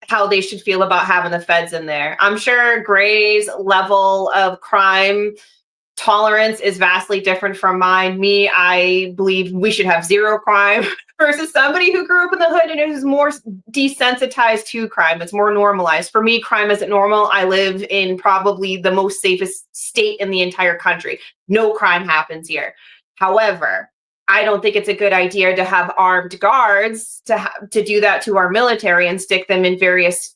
how they should feel about having the feds in there? I'm sure Gray's level of crime tolerance is vastly different from mine. I believe we should have zero crime versus somebody who grew up in the hood and is more desensitized to crime. It's more normalized. For me, crime isn't normal. I live in probably the most safest state in the entire country. No crime happens here. However, I don't think it's a good idea to have armed guards to do that to our military and stick them in various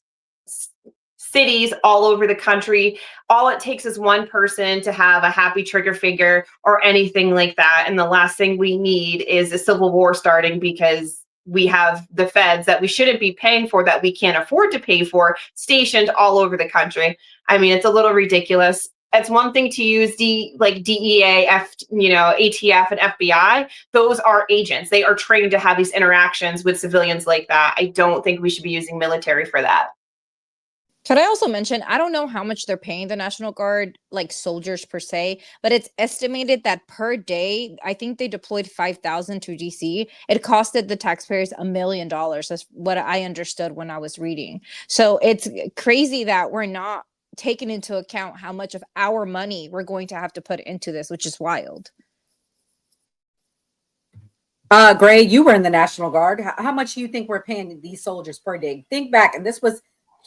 cities all over the country. All it takes is one person to have a happy trigger finger or anything like that. And the last thing we need is a civil war starting because we have the feds that we shouldn't be paying for, that we can't afford to pay for, stationed all over the country. I mean, it's a little ridiculous. It's one thing to use DEA, ATF and FBI. Those are agents. They are trained to have these interactions with civilians like that. I don't think we should be using military for that. Should I also mention, I don't know how much they're paying the National Guard, like soldiers per se, but it's estimated that per day, I think they deployed 5,000 to DC. It costed the taxpayers $1 million. That's what I understood when I was reading. So it's crazy that we're not taking into account how much of our money we're going to have to put into this, which is wild. Gray, you were in the National Guard. How much do you think we're paying these soldiers per day? Think back, and this was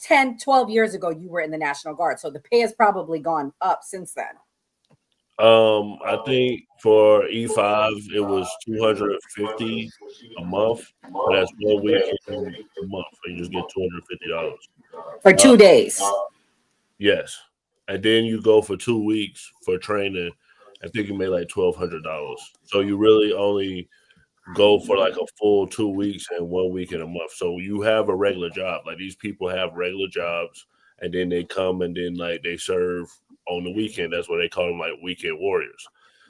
10, 12 years ago, you were in the National Guard. So the pay has probably gone up since then. I think for E5, it was $250 a month. But that's 1 week a month. You just get $250 for 2 days. Yes. And then you go for 2 weeks for training. I think you made like $1,200. So you really only go for like a full 2 weeks and 1 week in a month. So you have a regular job. Like these people have regular jobs, and then they come and then like they serve on the weekend. That's what they call them, like weekend warriors.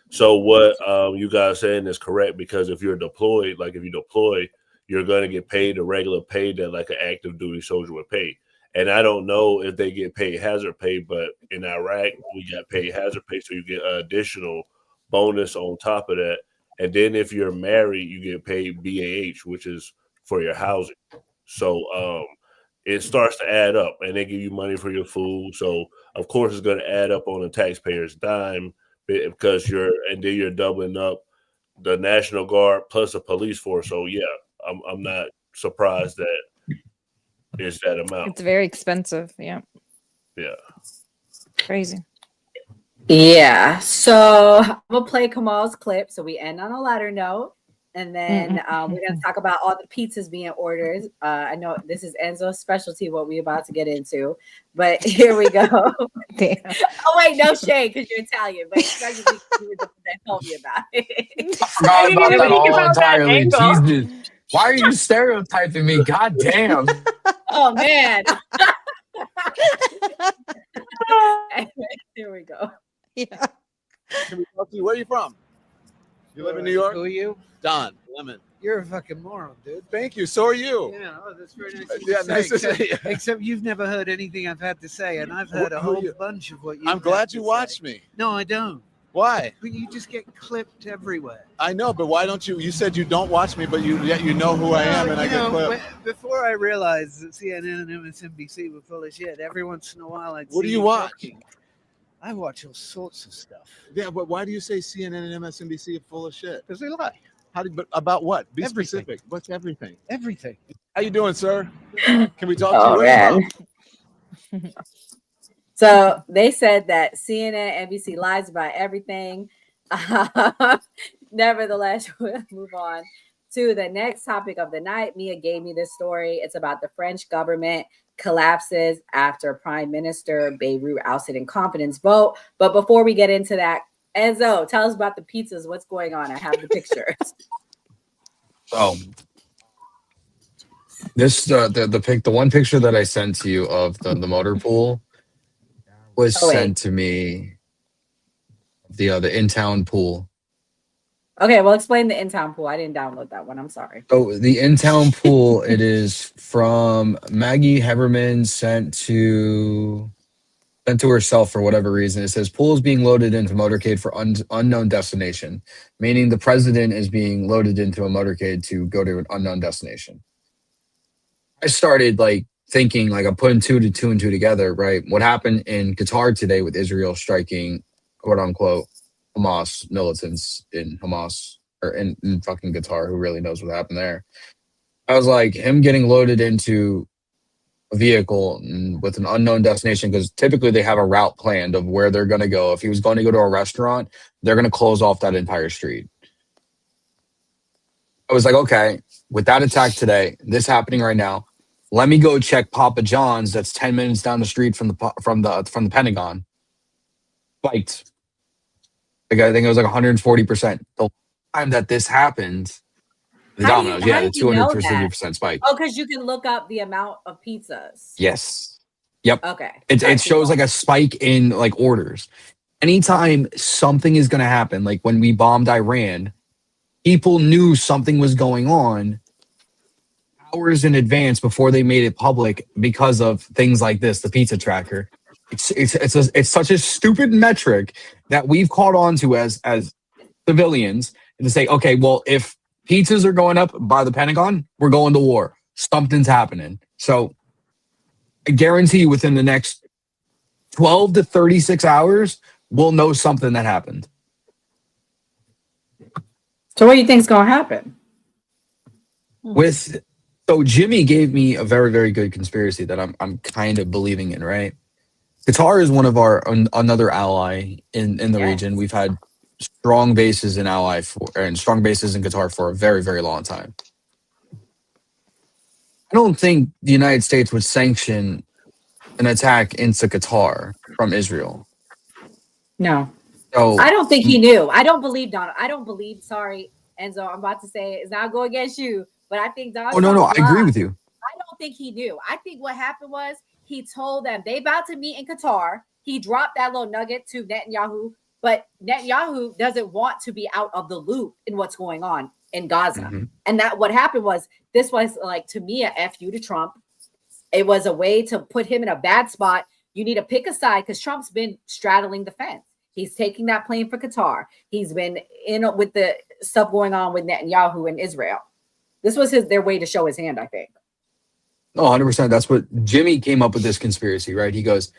So what you guys saying is correct, because if you're deployed, like if you deploy, you're going to get paid the regular pay that like an active duty soldier would pay. And I don't know if they get paid hazard pay, but in Iraq, we got paid hazard pay. So you get an additional bonus on top of that. And then if you're married, you get paid BAH, which is for your housing. So it starts to add up, and they give you money for your food. So of course it's going to add up on the taxpayer's dime, because you're doubling up the National Guard plus a police force. So yeah, I'm not surprised that it's that amount. It's very expensive. Yeah. Yeah. Crazy. Yeah. So we'll play Kamal's clip. So we end on a lighter note. And then we're going to talk about all the pizzas being ordered. I know this is Enzo's specialty, what we're about to get into. But here we go. Oh, wait, no shade, because you're Italian. But especially you were the one that told me about it. I forgot about that all entirely. Jesus. Why are you stereotyping me? God damn. Oh, man. Here we go. Yeah. Where are you from? You live in New York? Who are you? Don Lemon. You're a fucking moron, dude. Thank you. So are you. Yeah, that's very nice. Nice to say you. Except you've never heard anything I've had to say, and I've heard a whole bunch of what you. I'm glad you watched me. No, I don't. Why? You just get clipped everywhere. I know, but why don't you? You said you don't watch me, but yet you know who I am, and I get clipped. Before I realized that CNN and MSNBC were full of shit, every once in a while I'd What see do you you watch? talking. I watch all sorts of stuff. Yeah, but why do you say CNN and MSNBC are full of shit? Because they lie. But about what? Be Everything. specific. What's everything? Everything. How you doing, sir? Can we talk to you? Oh, Where you man. from? So they said that CNN, NBC lies about everything. Nevertheless, we'll move on to the next topic of the night. Mia gave me this story. It's about the French government collapses after Prime Minister Beirut ousted in confidence vote. But before we get into that, Enzo, tell us about the pizzas. What's going on? I have the pictures. Oh, this the one picture that I sent to you of the motor pool was sent to me. The in-town pool. Okay, well, explain the in-town pool. I didn't download that one. I'm sorry. So the in-town pool, it is from Maggie Heberman, sent to herself for whatever reason. It says pool is being loaded into motorcade for unknown destination, meaning the president is being loaded into a motorcade to go to an unknown destination. I started thinking, I'm putting two and two together, right? What happened in Qatar today with Israel striking, quote unquote, Hamas militants in Hamas or in fucking Qatar, who really knows what happened there. I was like, him getting loaded into a vehicle with an unknown destination, because typically they have a route planned of where they're going to go. If he was going to go to a restaurant, they're going to close off that entire street. I was like, okay, with that attack today, this happening right now, let me go check Papa John's that's 10 minutes down the street from the Pentagon. Spiked. I think it was 140%. The time that this happened, the Domino's, yeah, 250% spike. Oh, because you can look up the amount of pizzas. Yes. Yep. Okay. It shows a spike in orders. Anytime something is going to happen, like when we bombed Iran, people knew something was going on hours in advance before they made it public because of things like this, the pizza tracker. It's such a stupid metric that we've caught on to as civilians, and to say, okay, well, if pizzas are going up by the Pentagon, we're going to war. Something's happening. So I guarantee you within the next 12 to 36 hours, we'll know something that happened. So what do you think is going to happen? So Jimmy gave me a very, very good conspiracy that I'm kind of believing in, right? Qatar is one of another ally in the region. We've had strong bases in strong bases in Qatar for a very, very long time. I don't think the United States would sanction an attack into Qatar from Israel. No. So I don't think he knew. I don't believe Donald. Sorry, Enzo, I'm about to say it's not going against you, but I think Donald. Oh, no, I agree with you. I don't think he knew. I think what happened was he told them they about to meet in Qatar. He dropped that little nugget to Netanyahu, but Netanyahu doesn't want to be out of the loop in what's going on in Gaza. Mm-hmm. And that what happened was this was to me a FU to Trump. It was a way to put him in a bad spot. You need to pick a side because Trump's been straddling the fence. He's taking that plane for Qatar. He's been in with the stuff going on with Netanyahu and Israel. This was their way to show his hand, I think. Oh, 100%. That's what Jimmy came up with this conspiracy, right? He goes,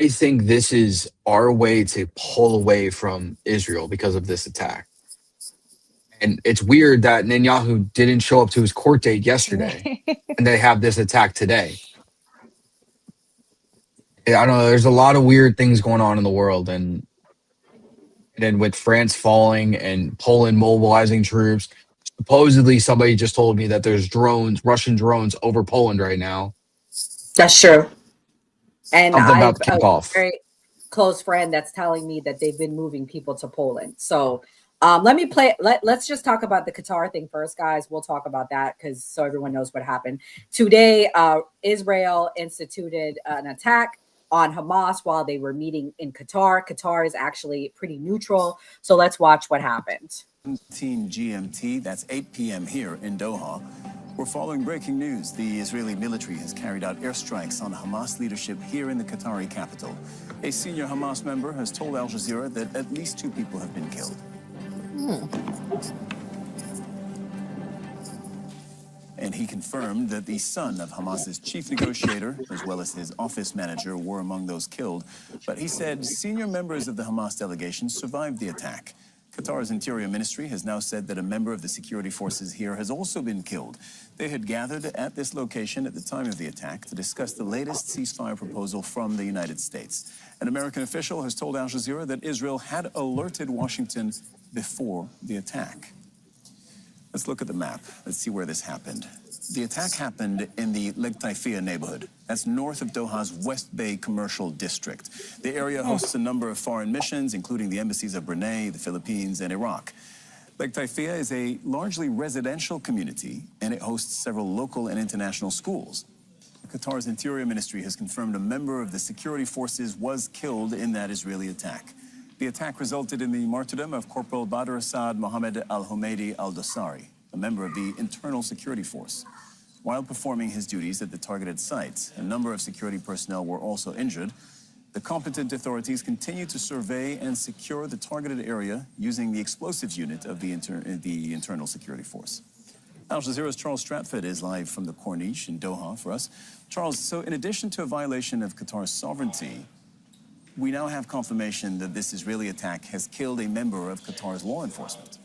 I think this is our way to pull away from Israel because of this attack. And it's weird that Netanyahu didn't show up to his court date yesterday and they have this attack today. I don't know. There's a lot of weird things going on in the world. And then with France falling and Poland mobilizing troops, supposedly somebody just told me that there's Russian drones over Poland right now. That's true. And Something I about to kick off. Very close friend that's telling me that they've been moving people to Poland. So let's just talk about the Qatar thing first, guys. We'll talk about that so everyone knows what happened. Today, Israel instituted an attack on Hamas while they were meeting in Qatar. Qatar is actually pretty neutral. So let's watch what happened. 17 GMT, that's 8 p.m. here in Doha. We're following breaking news. The Israeli military has carried out airstrikes on Hamas leadership here in the Qatari capital. A senior Hamas member has told Al Jazeera that at least 2 people have been killed. And he confirmed that the son of Hamas's chief negotiator, as well as his office manager, were among those killed. But he said senior members of the Hamas delegation survived the attack. Qatar's Interior Ministry has now said that a member of the security forces here has also been killed. They had gathered at this location at the time of the attack to discuss the latest ceasefire proposal from the United States. An American official has told Al Jazeera that Israel had alerted Washington before the attack. Let's look at the map. Let's see where this happened. The attack happened in the Leg Taifia neighborhood. That's north of Doha's West Bay commercial district. The area hosts a number of foreign missions, including the embassies of Brunei, the Philippines, and Iraq. Leg Taifia is a largely residential community, and it hosts several local and international schools. Qatar's Interior Ministry has confirmed a member of the security forces was killed in that Israeli attack. The attack resulted in the martyrdom of Corporal Badr Assad Mohammed al-Humaydi al-Dosari, a member of the Internal Security Force. While performing his duties at the targeted site, a number of security personnel were also injured. The competent authorities continue to survey and secure the targeted area using the explosives unit of the Internal Security Force. Al Jazeera's Charles Stratford is live from the Corniche in Doha for us. Charles, so in addition to a violation of Qatar's sovereignty, we now have confirmation that this Israeli attack has killed a member of Qatar's law enforcement.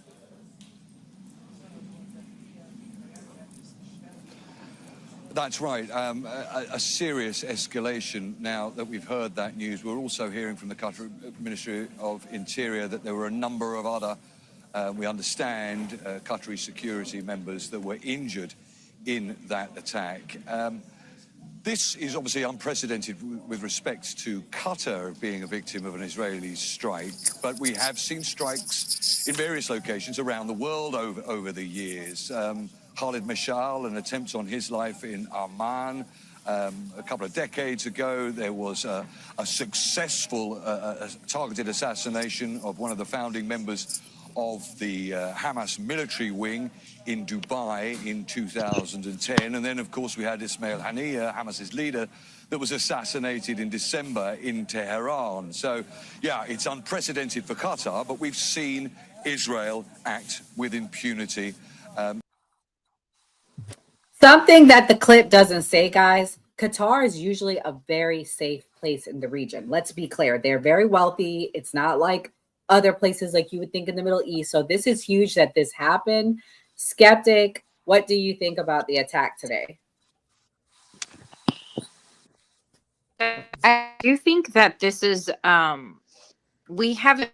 That's right. A serious escalation now that we've heard that news. We're also hearing from the Qatar Ministry of Interior that there were a number of other, we understand, Qatari security members that were injured in that attack. This is obviously unprecedented with respect to Qatar being a victim of an Israeli strike, but we have seen strikes in various locations around the world over the years. Khalid Mashal, an attempt on his life in Amman. A couple of decades ago, there was a successful targeted assassination of one of the founding members of the Hamas military wing in Dubai in 2010. And then, of course, we had Ismail Haniyeh, Hamas's leader, that was assassinated in December in Tehran. So, yeah, it's unprecedented for Qatar, but we've seen Israel act with impunity. Something that the clip doesn't say, guys, Qatar is usually a very safe place in the region. Let's be clear. They're very wealthy. It's not like other places like you would think in the Middle East. So this is huge that this happened. Skeptic, what do you think about the attack today? I do think that this is we haven't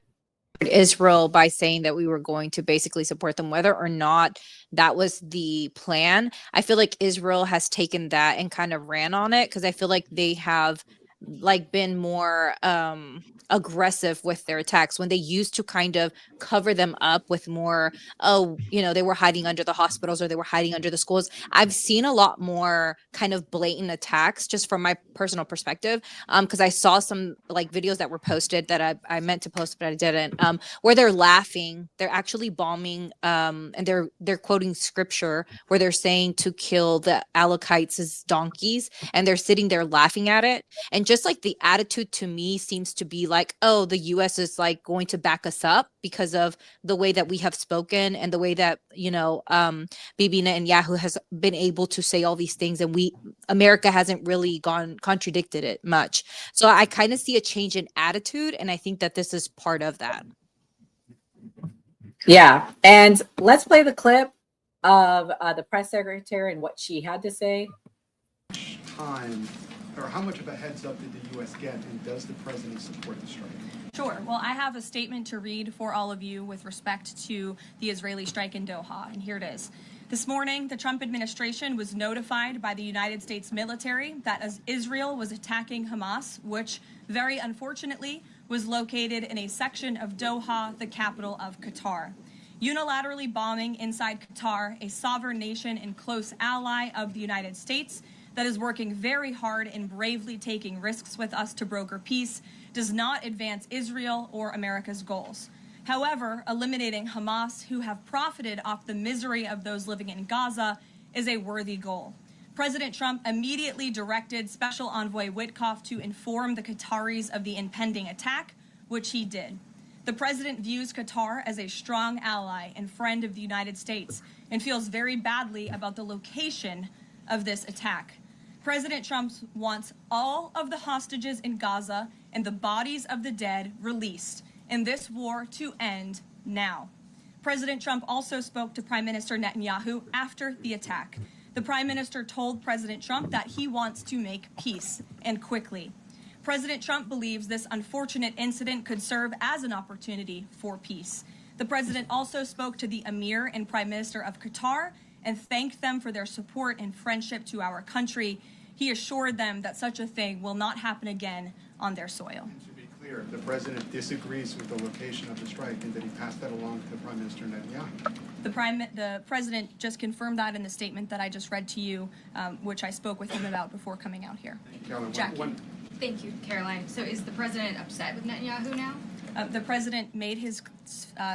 Israel by saying that we were going to basically support them, whether or not that was the plan. I feel like Israel has taken that and kind of ran on it because I feel like they have been more aggressive with their attacks when they used to kind of cover them up with more, they were hiding under the hospitals or they were hiding under the schools. I've seen a lot more kind of blatant attacks just from my personal perspective, because I saw some videos that were posted that I meant to post but I didn't, where they're laughing, they're actually bombing, and they're quoting scripture where they're saying to kill the Alakites as donkeys, and they're sitting there laughing at it. And just the attitude to me seems to be oh, the US is going to back us up because of the way that we have spoken and the way that, Bibi Netanyahu has been able to say all these things, and America hasn't really contradicted it much. So I kind of see a change in attitude, and I think that this is part of that. Yeah, and let's play the clip of the press secretary and what she had to say. Time, or how much of a heads up did the U.S. get, and does the president support the strike? Sure. Well, I have a statement to read for all of you with respect to the Israeli strike in Doha, and here it is. This morning, the Trump administration was notified by the United States military that as Israel was attacking Hamas, which very unfortunately was located in a section of Doha, the capital of Qatar. Unilaterally bombing inside Qatar, a sovereign nation and close ally of the United States that is working very hard and bravely taking risks with us to broker peace, does not advance Israel or America's goals. However, eliminating Hamas, who have profited off the misery of those living in Gaza, is a worthy goal. President Trump immediately directed Special Envoy Witkoff to inform the Qataris of the impending attack, which he did. The president views Qatar as a strong ally and friend of the United States and feels very badly about the location of this attack. President Trump wants all of the hostages in Gaza and the bodies of the dead released, and this war to end now. President Trump also spoke to Prime Minister Netanyahu after the attack. The Prime Minister told President Trump that he wants to make peace, and quickly. President Trump believes this unfortunate incident could serve as an opportunity for peace. The president also spoke to the Emir and Prime Minister of Qatar and thanked them for their support and friendship to our country. He assured them that such a thing will not happen again on their soil. To be clear, the president disagrees with the location of the strike and that he passed that along to Prime Minister Netanyahu. The president just confirmed that in the statement that I just read to you, which I spoke with him about before coming out here. Jackie. Thank you, Caroline. So is the president upset with Netanyahu now? The president made his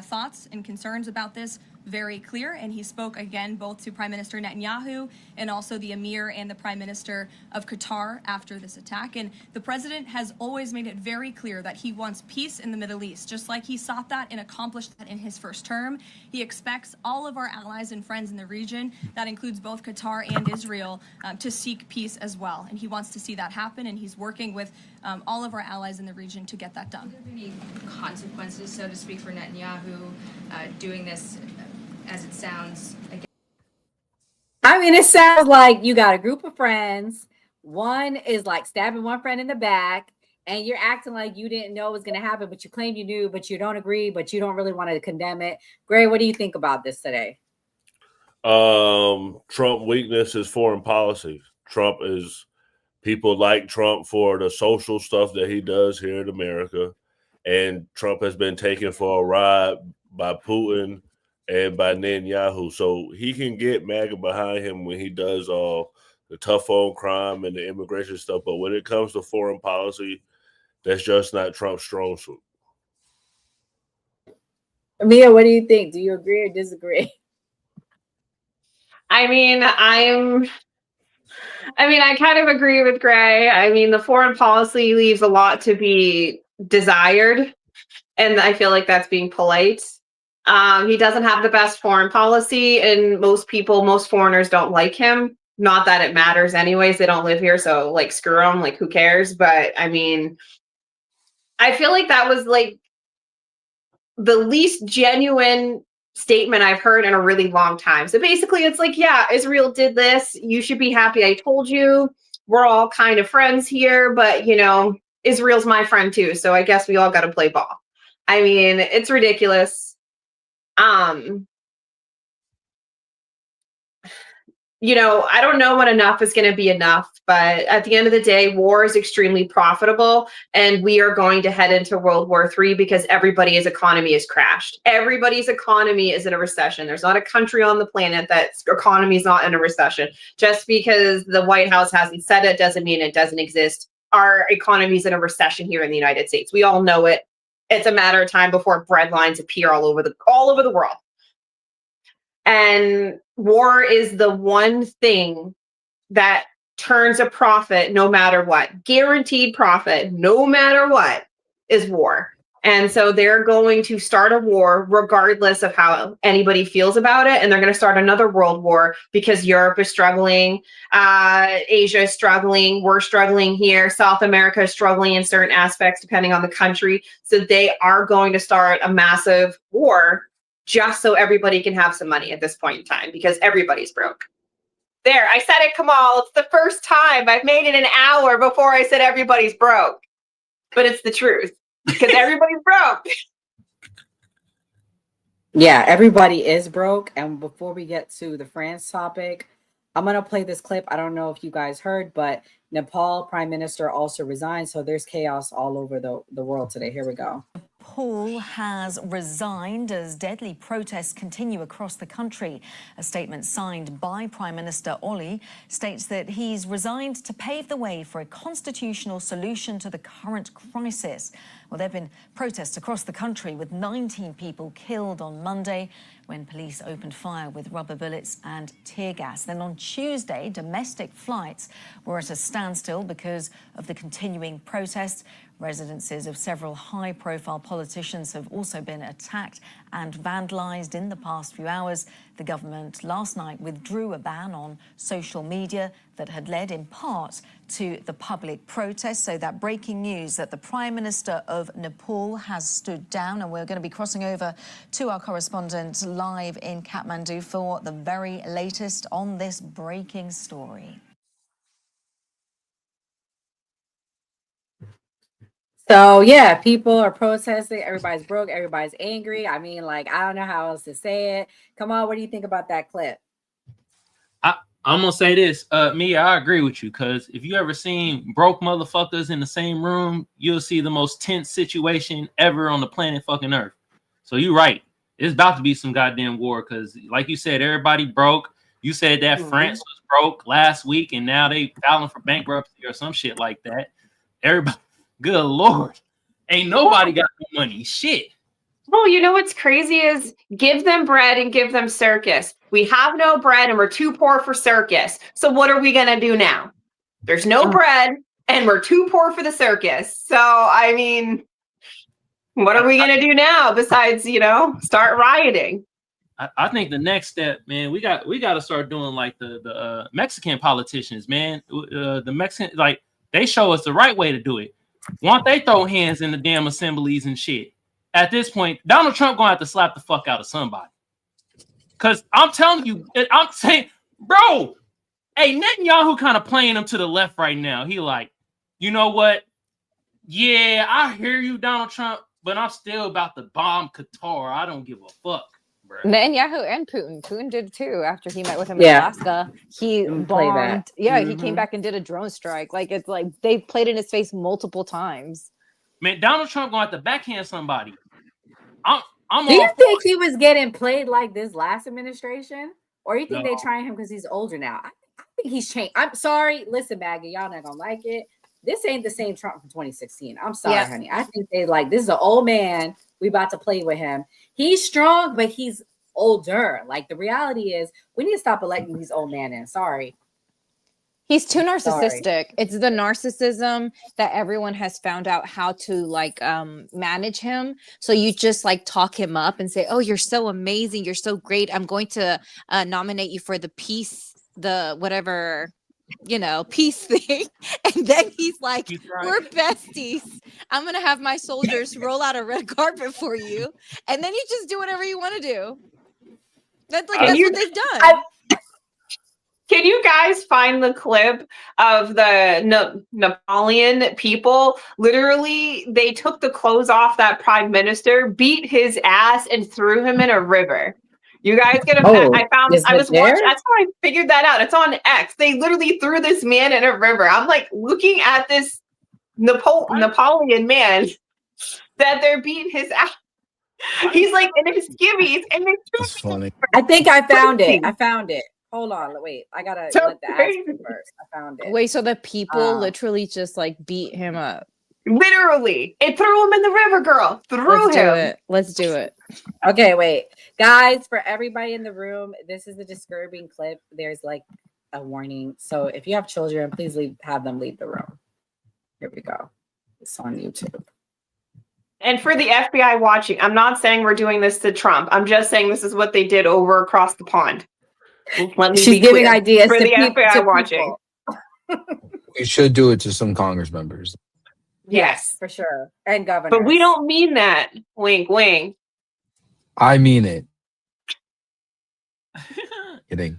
thoughts and concerns about this very clear, and he spoke again both to Prime Minister Netanyahu and also the Emir and the Prime Minister of Qatar after this attack. And the president has always made it very clear that he wants peace in the Middle East, just like he sought that and accomplished that in his first term. He expects all of our allies and friends in the region, that includes both Qatar and Israel, to seek peace as well. And he wants to see that happen, and he's working with all of our allies in the region to get that done. Are there any consequences, so to speak, for Netanyahu doing this, as it sounds, again? I mean, it sounds like you got a group of friends. One is like stabbing one friend in the back, and you're acting like you didn't know it was going to happen, but you claim you knew, but you don't agree, but you don't really want to condemn it. Gray, what do you think about this today? Trump weakness is foreign policy. People like Trump for the social stuff that he does here in America, and Trump has been taken for a ride by Putin and by Netanyahu. So he can get MAGA behind him when he does all the tough on crime and the immigration stuff. But when it comes to foreign policy, that's just not Trump's strong suit. Mia, what do you think? Do you agree or disagree? I mean, I kind of agree with Gray. I mean, the foreign policy leaves a lot to be desired, and I feel like that's being polite. He doesn't have the best foreign policy, and most foreigners don't like him. Not that it matters anyways. They don't live here, so like screw them, like who cares? But I mean, I feel like that was like the least genuine statement I've heard in a really long time. So basically it's like, yeah, Israel did this. You should be happy I told you. We're all kind of friends here, but you know, Israel's my friend too. So I guess we all got to play ball. I mean, it's ridiculous. You know, I don't know when enough is going to be enough, but at the end of the day, war is extremely profitable, and we are going to head into World War III because everybody's economy has crashed. Everybody's economy is in a recession. There's not a country on the planet that's economy is not in a recession. Just because the White House hasn't said it doesn't mean it doesn't exist. Our economy is in a recession here in the United States. We all know it. It's a matter of time before bread lines appear all over the world. And war is the one thing that turns a profit no matter what. Guaranteed profit, no matter what, is war. And so they're going to start a war regardless of how anybody feels about it. And they're going to start another world war because Europe is struggling, Asia is struggling, we're struggling here, South America is struggling in certain aspects depending on the country. So they are going to start a massive war just so everybody can have some money at this point in time because everybody's broke. There, I said it, Kamal. It's the first time I've made it an hour before I said everybody's broke. But it's the truth because everybody's broke. Yeah, everybody is broke. And before we get to the France topic, I'm going to play this clip. I don't know if you guys heard, but Nepal Prime Minister also resigned. So there's chaos all over the world today. Here we go. Nepal has resigned as deadly protests continue across the country. A statement signed by Prime Minister Oli states that he's resigned to pave the way for a constitutional solution to the current crisis. Well, there have been protests across the country with 19 people killed on Monday. when police opened fire with rubber bullets and tear gas. Then on Tuesday, domestic flights were at a standstill because of the continuing protests. Residences of several high-profile politicians have also been attacked and vandalized in the past few hours. The government last night withdrew a ban on social media that had led in part to the public protest. So that breaking news that the Prime Minister of Nepal has stood down, and we're going to be crossing over to our correspondent live in Kathmandu for the very latest on this breaking story. So yeah, people are protesting. Everybody's broke. Everybody's angry. I mean, like, I don't know how else to say it. Come on, what do you think about that clip? I'm gonna say this, Mia, I agree with you, because if you ever seen broke motherfuckers in the same room, you'll see the most tense situation ever on the planet fucking Earth. So you're right. It's about to be some goddamn war, because like you said, everybody broke. You said that France was broke last week, and now they filing for bankruptcy or some shit like that. Everybody, good Lord. Ain't nobody got no money. Shit. Well, you know what's crazy is give them bread and give them circus. We have no bread and we're too poor for circus. So what are we going to do now? There's no bread and we're too poor for the circus. So, I mean, what are we going to do now besides, you know, start rioting? I think the next step, man, we got to start doing like the Mexican politicians, man. The Mexican, like, they show us the right way to do it. Won't they throw hands in the damn assemblies and shit? At this point, Donald Trump gonna have to slap the fuck out of somebody. Cause I'm telling you, I'm saying, bro, hey, Netanyahu kind of playing him to the left right now. He like, you know what? Yeah, I hear you, Donald Trump, but I'm still about to bomb Qatar. I don't give a fuck, bro. Netanyahu and Putin. Putin did too after he met with him in Alaska. He bombed. Yeah, he came back and did a drone strike. Like, it's like they've played in his face multiple times. Man, Donald Trump gonna have to backhand somebody. Do you think he was getting played like this last administration? Or you think they trying him because he's older now? I think he's changed. I'm sorry. Listen, Maggie, y'all not gonna like it. This ain't the same Trump from 2016. I'm sorry, honey. I think they like, this is an old man. We about to play with him. He's strong, but he's older. Like, the reality is we need to stop electing these old men in. Sorry. He's too narcissistic. It's the narcissism that everyone has found out how to like manage him. So you just like talk him up and say, "Oh, you're so amazing. You're so great. I'm going to nominate you for the peace, the whatever, you know, peace thing." And then he's like, "We're besties. I'm going to have my soldiers roll out a red carpet for you." And then you just do whatever you want to do. That's like, that's what they've done. Can you guys find the clip of the Napoleon people? Literally, they took the clothes off that prime minister, beat his ass, and threw him in a river. You guys get a I was watching. That's how I figured that out. It's on X. They literally threw this man in a river. I'm like looking at this Napoleon man that they're beating his ass. He's like in his skivvies, and they threw funny. I think I found it. Hold on, wait. I gotta let the ass go first. I found it. Wait, so the people literally just like beat him up? Literally, it threw him in the river, girl. Let's do it. Okay, wait, guys. For everybody in the room, this is a disturbing clip. There's like a warning, so if you have children, please have them leave the room. Here we go. It's on YouTube. And for the FBI watching, I'm not saying we're doing this to Trump. I'm just saying this is what they did over across the pond. She's giving ideas for to the people, FBI watching. We should do it to some Congress members. Yes, for sure, and governors. But we don't mean that. Wink, wink. I mean it. Kidding.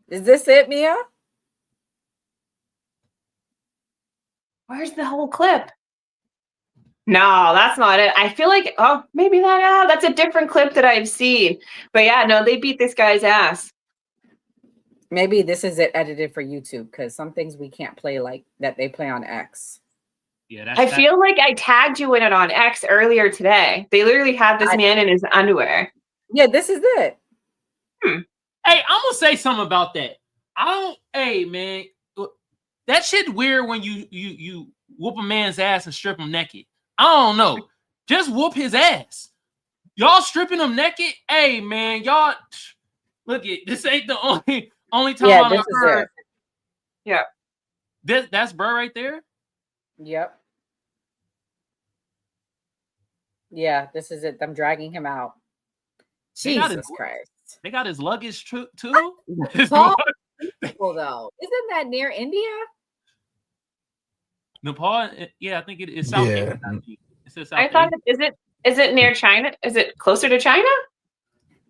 Is this it, Mia? Where's the whole clip? No, that's not it. I feel like, maybe that's a different clip that I've seen. But yeah, no, they beat this guy's ass. Maybe this is it edited for YouTube, because some things we can't play like that they play on X. Yeah, I feel like I tagged you in it on X earlier today. They literally had this man in his underwear. Yeah, this is it. Hey, I'm gonna say something about that. Hey man, that shit weird when you whoop a man's ass and strip him naked. I don't know. Just whoop his ass. Y'all stripping them naked? Hey man, y'all look it. This ain't the only time Yeah, I've this is heard. it. Yeah. That's Burr right there. Yep. Yeah, this is it. I'm dragging him out. Jesus Christ. They got his luggage too. Nepal, though. Isn't that near India? Nepal, yeah, I think it is South Asia. It says South I thought, Asia. is it near China? Is it closer to China?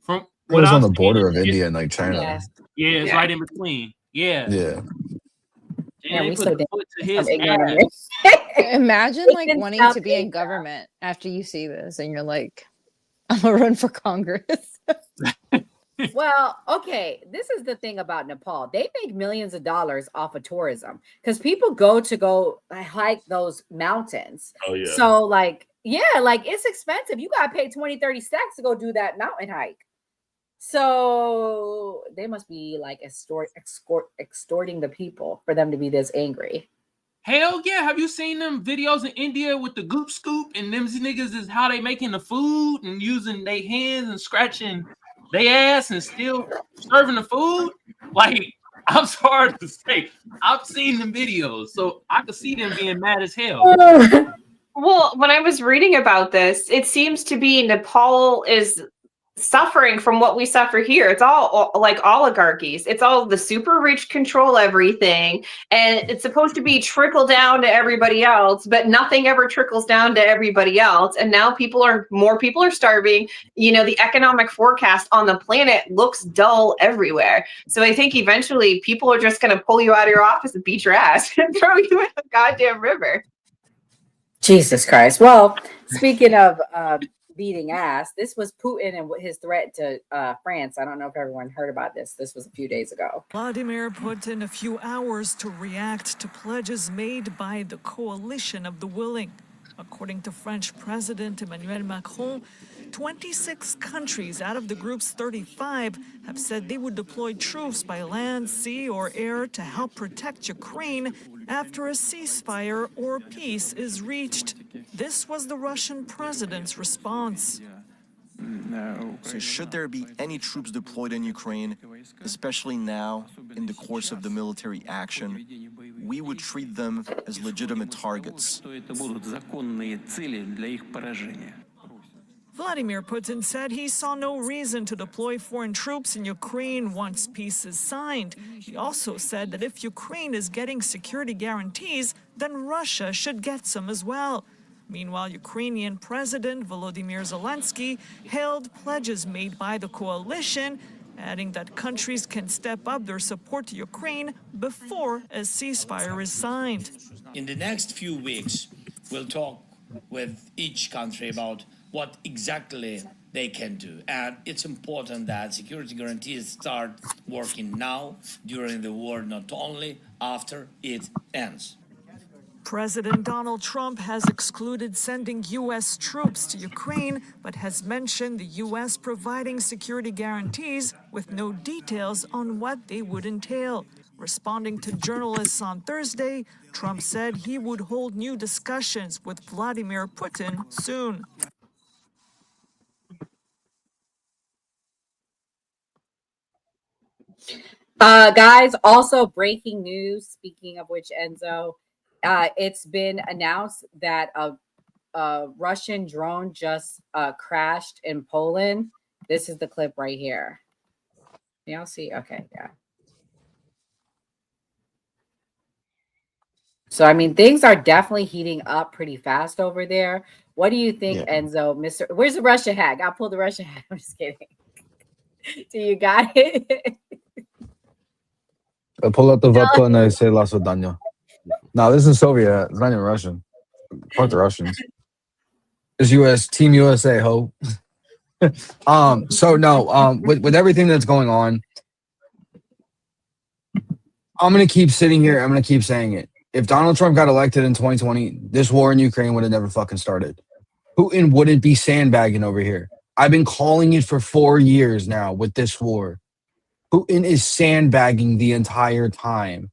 From It what was I'm on the seeing, border of India and like China. yeah, it's right in between. Yeah. Yeah. Yeah, they we put so the foot to his ignorant. ass. Imagine like In wanting South to be in Asia. government after you see this and you're like, I'm gonna run for Congress. Well, okay, this is the thing about Nepal. They make millions of dollars off of tourism because people go hike those mountains. Oh, yeah. So, like, yeah, like it's expensive. You got to pay 20, 30 stacks to go do that mountain hike. So they must be like extorting the people for them to be this angry. Hell yeah. Have you seen them videos in India with the goop scoop and them niggas is how they making the food and using their hands and scratching their ass and still serving the food? Like, I'm sorry to say, I've seen them videos, so I could see them being mad as hell. Well, when I was reading about this, it seems to be Nepal is suffering from what we suffer here. It's all like oligarchies. It's all the super rich control everything, and it's supposed to be trickle down to everybody else, but nothing ever trickles down to everybody else. And now more people are starving. You know, the economic forecast on the planet looks dull everywhere. So I think eventually people are just going to pull you out of your office and beat your ass and throw you in the goddamn river. Jesus Christ. Well, speaking of beating ass, this was Putin and his threat to France. I don't know if everyone heard about this. This was a few days ago. Vladimir Putin a few hours to react to pledges made by the coalition of the willing. According to French President Emmanuel Macron, 26 countries out of the group's 35 have said they would deploy troops by land, sea, or air to help protect Ukraine after a ceasefire or peace is reached. This was the Russian president's response. So should there be any troops deployed in Ukraine, especially now, in the course of the military action, we would treat them as legitimate targets. Vladimir Putin said he saw no reason to deploy foreign troops in Ukraine once peace is signed. He also said that if Ukraine is getting security guarantees, then Russia should get some as well. Meanwhile, Ukrainian President Volodymyr Zelensky hailed pledges made by the coalition, adding that countries can step up their support to Ukraine before a ceasefire is signed. In the next few weeks, we'll talk with each country about what exactly they can do. And it's important that security guarantees start working now during the war, not only after it ends. President Donald Trump has excluded sending U.S. troops to Ukraine, but has mentioned the U.S. providing security guarantees with no details on what they would entail. Responding to journalists on Thursday, Trump said he would hold new discussions with Vladimir Putin soon. Guys, also breaking news, speaking of which, Enzo, it's been announced that a Russian drone just crashed in Poland. This is the clip right here. Y'all see? Okay, yeah. So, I mean, things are definitely heating up pretty fast over there. What do you think, Enzo? Where's the Russian hat? I pulled the Russian hat. I'm just kidding. Do you got it? Pull out the vodka and I say La Sodanya. No, this is Soviet. It's not even Russian. Fuck the Russians. It's US, Team USA, ho. So no, with everything that's going on, I'm gonna keep sitting here. I'm gonna keep saying it. If Donald Trump got elected in 2020, this war in Ukraine would have never fucking started. Putin wouldn't be sandbagging over here. I've been calling it for 4 years now with this war. Putin is sandbagging the entire time.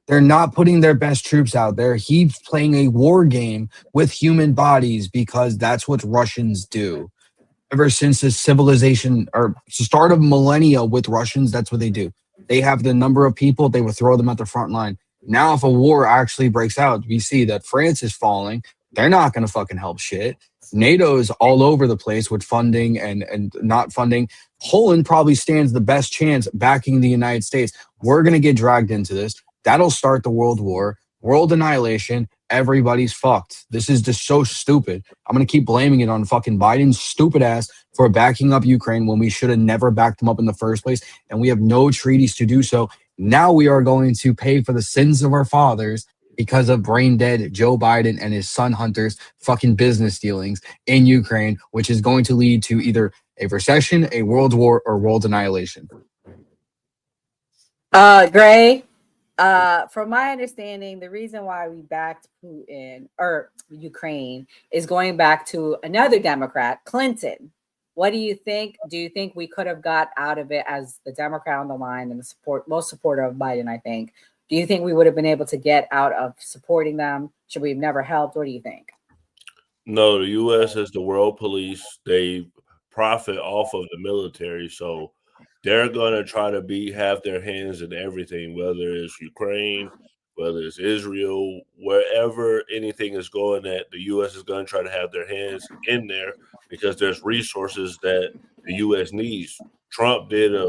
They're not putting their best troops out there. He's playing a war game with human bodies because that's what Russians do. Ever since the civilization or the start of millennia with Russians, that's what they do. They have the number of people, they would throw them at the front line. Now, if a war actually breaks out, we see that France is falling. They're not going to fucking help shit. NATO is all over the place with funding and not funding. Poland probably stands the best chance backing the United States. We're going to get dragged into this. That'll start the world war, world annihilation. Everybody's fucked. This is just so stupid. I'm going to keep blaming it on fucking Biden's stupid ass for backing up Ukraine when we should have never backed them up in the first place. And we have no treaties to do so. Now we are going to pay for the sins of our fathers because of brain dead Joe Biden and his son Hunter's fucking business dealings in Ukraine, which is going to lead to either a recession, a world war, or world annihilation. Gray, from my understanding, the reason why we backed Putin or Ukraine is going back to another Democrat, Clinton. What do you think? Do you think we could have got out of it as the Democrat on the line and the most supporter of Biden, I think? Do you think we would have been able to get out of supporting them? Should we have never helped? What do you think? No, the U.S. is the world police. They profit off of the military, so they're gonna try to have their hands in everything, whether it's Ukraine, whether it's Israel, wherever anything is going at, the U.S. is gonna try to have their hands in there because there's resources that the U.S. needs. Trump did a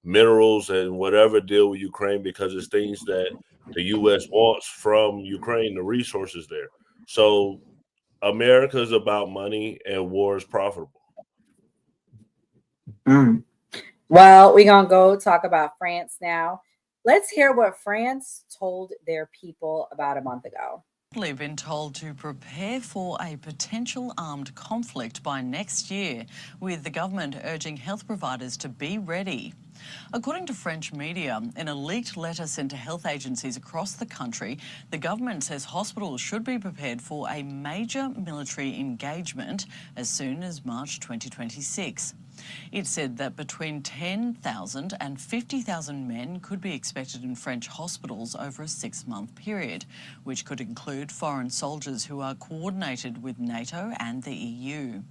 minerals and whatever deal with Ukraine because it's things that the U.S. wants from Ukraine, the resources there. So America is about money and war is profitable. Well, we're going to go talk about France now. Let's hear what France told their people about a month ago. We've been told to prepare for a potential armed conflict by next year, with the government urging health providers to be ready. According to French media, in a leaked letter sent to health agencies across the country, the government says hospitals should be prepared for a major military engagement as soon as March 2026. It said that between 10,000 and 50,000 men could be expected in French hospitals over a 6-month period, which could include foreign soldiers who are coordinated with NATO and the EU.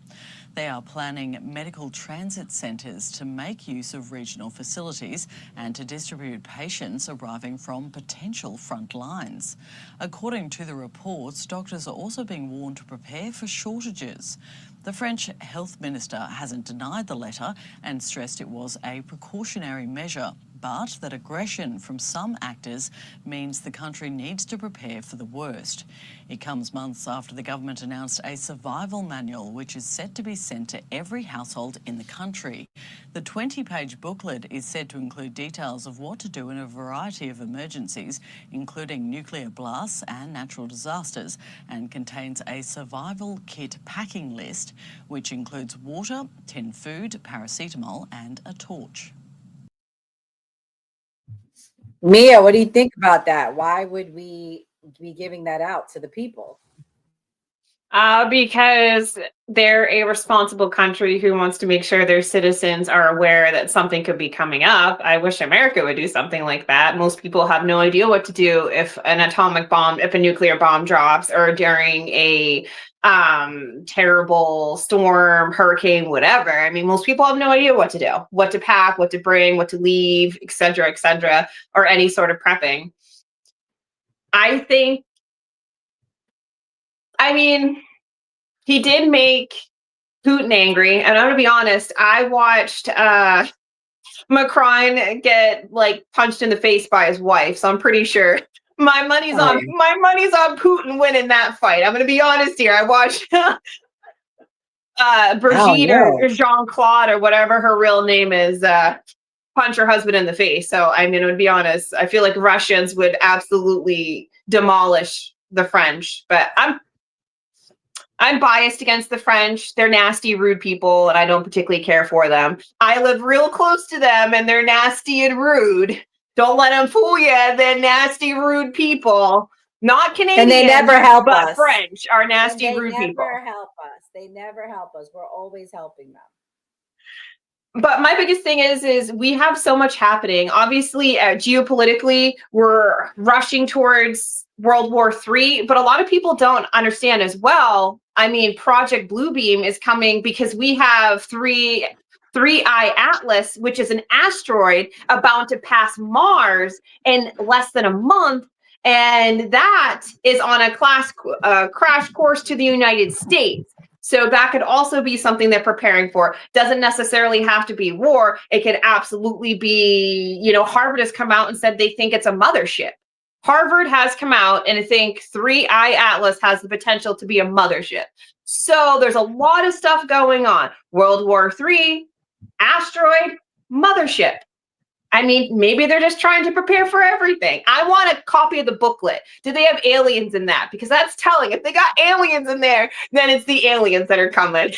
They are planning medical transit centres to make use of regional facilities and to distribute patients arriving from potential front lines. According to the reports, doctors are also being warned to prepare for shortages. The French health minister hasn't denied the letter and stressed it was a precautionary measure, but that aggression from some actors means the country needs to prepare for the worst. It comes months after the government announced a survival manual, which is set to be sent to every household in the country. The 20-page booklet is said to include details of what to do in a variety of emergencies, including nuclear blasts and natural disasters, and contains a survival kit packing list, which includes water, tinned food, paracetamol, and a torch. Mia, what do you think about that? Why would we be giving that out to the people? Because they're a responsible country who wants to make sure their citizens are aware that something could be coming up. I wish America would do something like that. Most people have no idea what to do if an atomic bomb, if a nuclear bomb drops, or during a terrible storm, hurricane, whatever. I mean, most people have no idea what to do, what to pack, what to bring, what to leave, et cetera, or any sort of prepping. I mean, he did make Putin angry, and I'm gonna be honest. I watched Macron get like punched in the face by his wife, so I'm pretty sure my money's on Putin winning that fight. I'm gonna be honest here. I watched Brigitte or Jean-Claude or whatever her real name is punch her husband in the face. So I mean, to be honest, I feel like Russians would absolutely demolish the French, but I'm biased against the French. They're nasty, rude people, and I don't particularly care for them. I live real close to them, and they're nasty and rude. Don't let them fool you. They're nasty, rude people. Not Canadians, and they never help but us. French are nasty, rude people. They never help us. They never help us. We're always helping them. But my biggest thing is we have so much happening. Obviously, geopolitically, we're rushing towards World War III, but a lot of people don't understand as well. I mean, Project Bluebeam is coming because we have 3I Atlas, which is an asteroid about to pass Mars in less than a month. And that is on a crash course to the United States. So that could also be something they're preparing for. Doesn't necessarily have to be war. It could absolutely be, Harvard has come out and said they think it's a mothership. Harvard has come out and I think 3I Atlas has the potential to be a mothership. So there's a lot of stuff going on. World War III, asteroid, mothership. I mean, maybe they're just trying to prepare for everything. I want a copy of the booklet. Do they have aliens in that? Because that's telling. If they got aliens in there, then it's the aliens that are coming.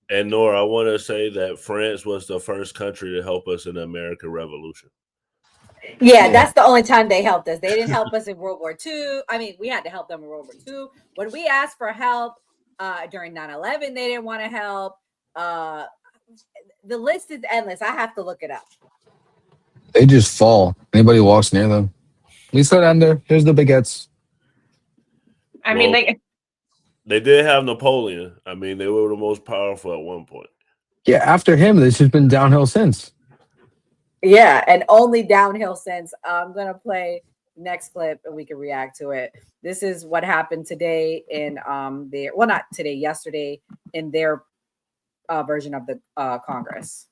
And Nora, I want to say that France was the first country to help us in the American Revolution. Yeah, that's the only time they helped us. They didn't help us in World War II. I mean, we had to help them in World War II. When we asked for help during 9/11, they didn't want to help. The list is endless. I have to look it up. They just fall. Anybody walks near them. Lisa Ender, here's the baguettes. I mean, they did have Napoleon. I mean, they were the most powerful at one point. Yeah, after him, it's just been downhill since. Yeah, and only downhill since. I'm going to play next clip and we can react to it. This is what happened today in not today, yesterday in their version of the Congress.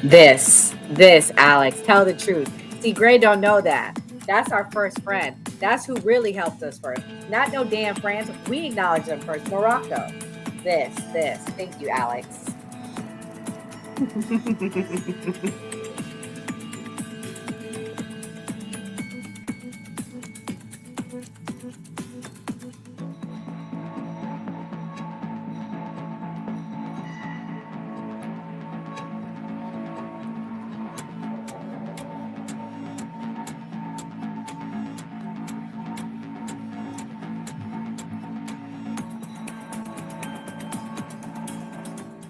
This, Alex, tell the truth. See, Gray don't know that. That's our first friend. That's who really helped us first. Not no damn France. We acknowledge them first. Morocco. This. Thank you, Alex.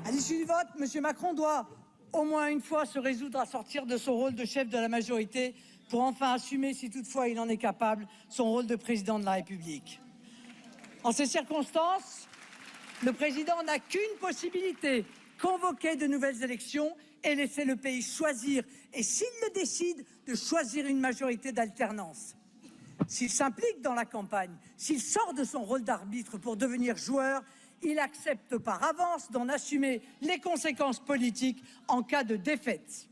À l'issue du vote, M. Macron doit au moins une fois se résoudre à sortir de son rôle de chef de la majorité pour enfin assumer, si toutefois il en est capable, son rôle de président de la République. En ces circonstances, le président n'a qu'une possibilité, convoquer de nouvelles élections et laisser le pays choisir, et s'il le décide, de choisir une majorité d'alternance. S'il s'implique dans la campagne, s'il sort de son rôle d'arbitre pour devenir joueur, il accepte par avance d'en assumer les conséquences politiques en cas de défaite.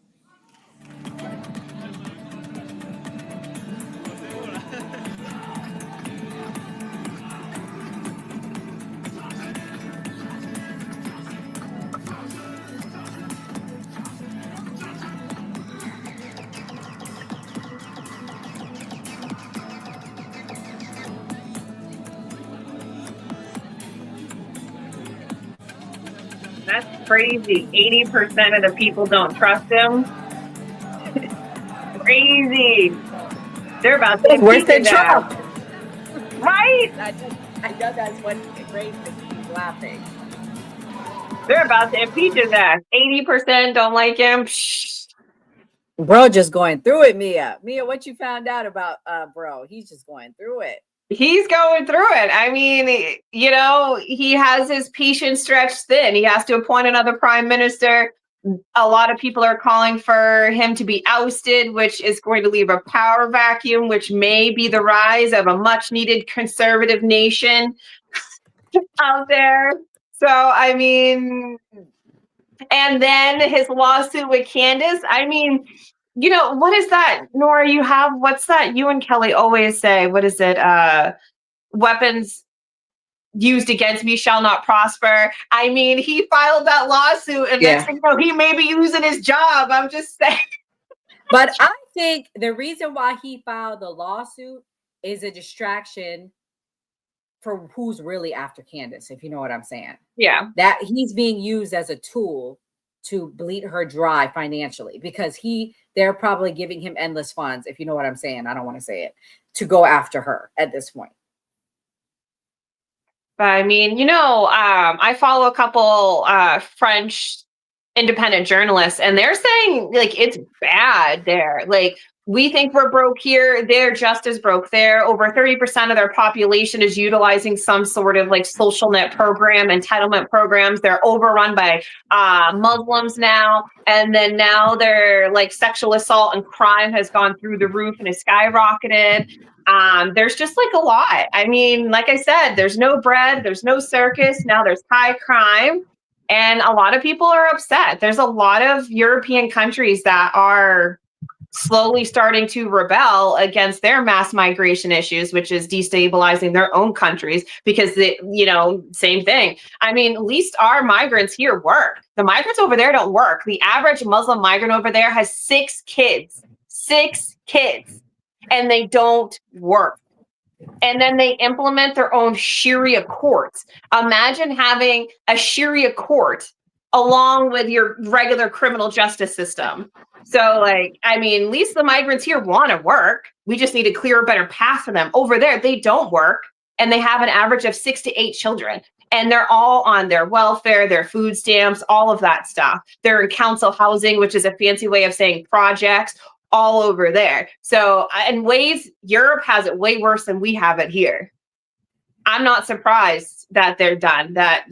That's crazy. 80% of the people don't trust him. Crazy. They're about to worse than Trump. Right? I know that's what Grace is laughing. They're about to impeach his ass. 80% don't like him. Psh. Bro just going through it, Mia. Mia, what you found out about bro? He's just going through it. He's going through it. I mean, you know, he has his patience stretched thin. He has to appoint another prime minister. A lot of people are calling for him to be ousted, which is going to leave a power vacuum, which may be the rise of a much needed conservative nation out there. So, I mean, and then his lawsuit with Candace. I mean, You know, what is that, Nora? What's that you and Kelly always say? What is it? Weapons used against me shall not prosper. I mean, he filed that lawsuit, and next thing you know, he may be losing his job. I'm just saying. But I think the reason why he filed the lawsuit is a distraction for who's really after Candace, if you know what I'm saying. Yeah. That he's being used as a tool to bleed her dry financially, because they're probably giving him endless funds, if you know what I'm saying. I don't want to say it, to go after her at this point. But I mean, I follow a couple French independent journalists, and they're saying like it's bad there. Like, we think we're broke here, they're just as broke there. Over 30% of their population is utilizing some sort of like social net program, entitlement programs. They're overrun by Muslims now. And then now they're like sexual assault and crime has gone through the roof and has skyrocketed. There's just like a lot. I mean, like I said, there's no bread, there's no circus. Now there's high crime. And a lot of people are upset. There's a lot of European countries that are slowly starting to rebel against their mass migration issues, which is destabilizing their own countries because same thing. I mean, at least our migrants here work. The migrants over there don't work. The average Muslim migrant over there has 6 kids, and they don't work. And then they implement their own Sharia courts. Imagine having a Sharia court along with your regular criminal justice system. So, at least the migrants here want to work. We just need to clear a better path for them. Over there, they don't work, and they have an average of 6 to 8 children. And they're all on their welfare, their food stamps, all of that stuff. They're in council housing, which is a fancy way of saying projects, all over there. So in ways, Europe has it way worse than we have it here. I'm not surprised that they're done, that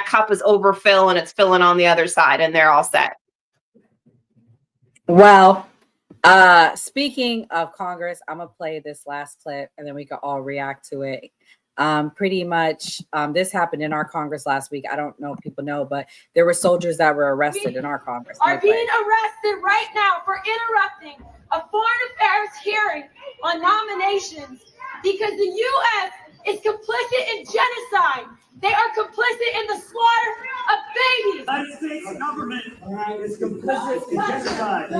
cup is overfill and it's filling on the other side and they're all set. Well, speaking of Congress, I'm gonna play this last clip and then we can all react to it. Pretty much, this happened in our Congress last week. I don't know if people know, but there were soldiers that were arrested in our Congress. Are being arrested right now for interrupting a foreign affairs hearing on nominations because the U.S. is complicit in genocide. They are complicit in the slaughter of babies. The United States government is complicit in genocide.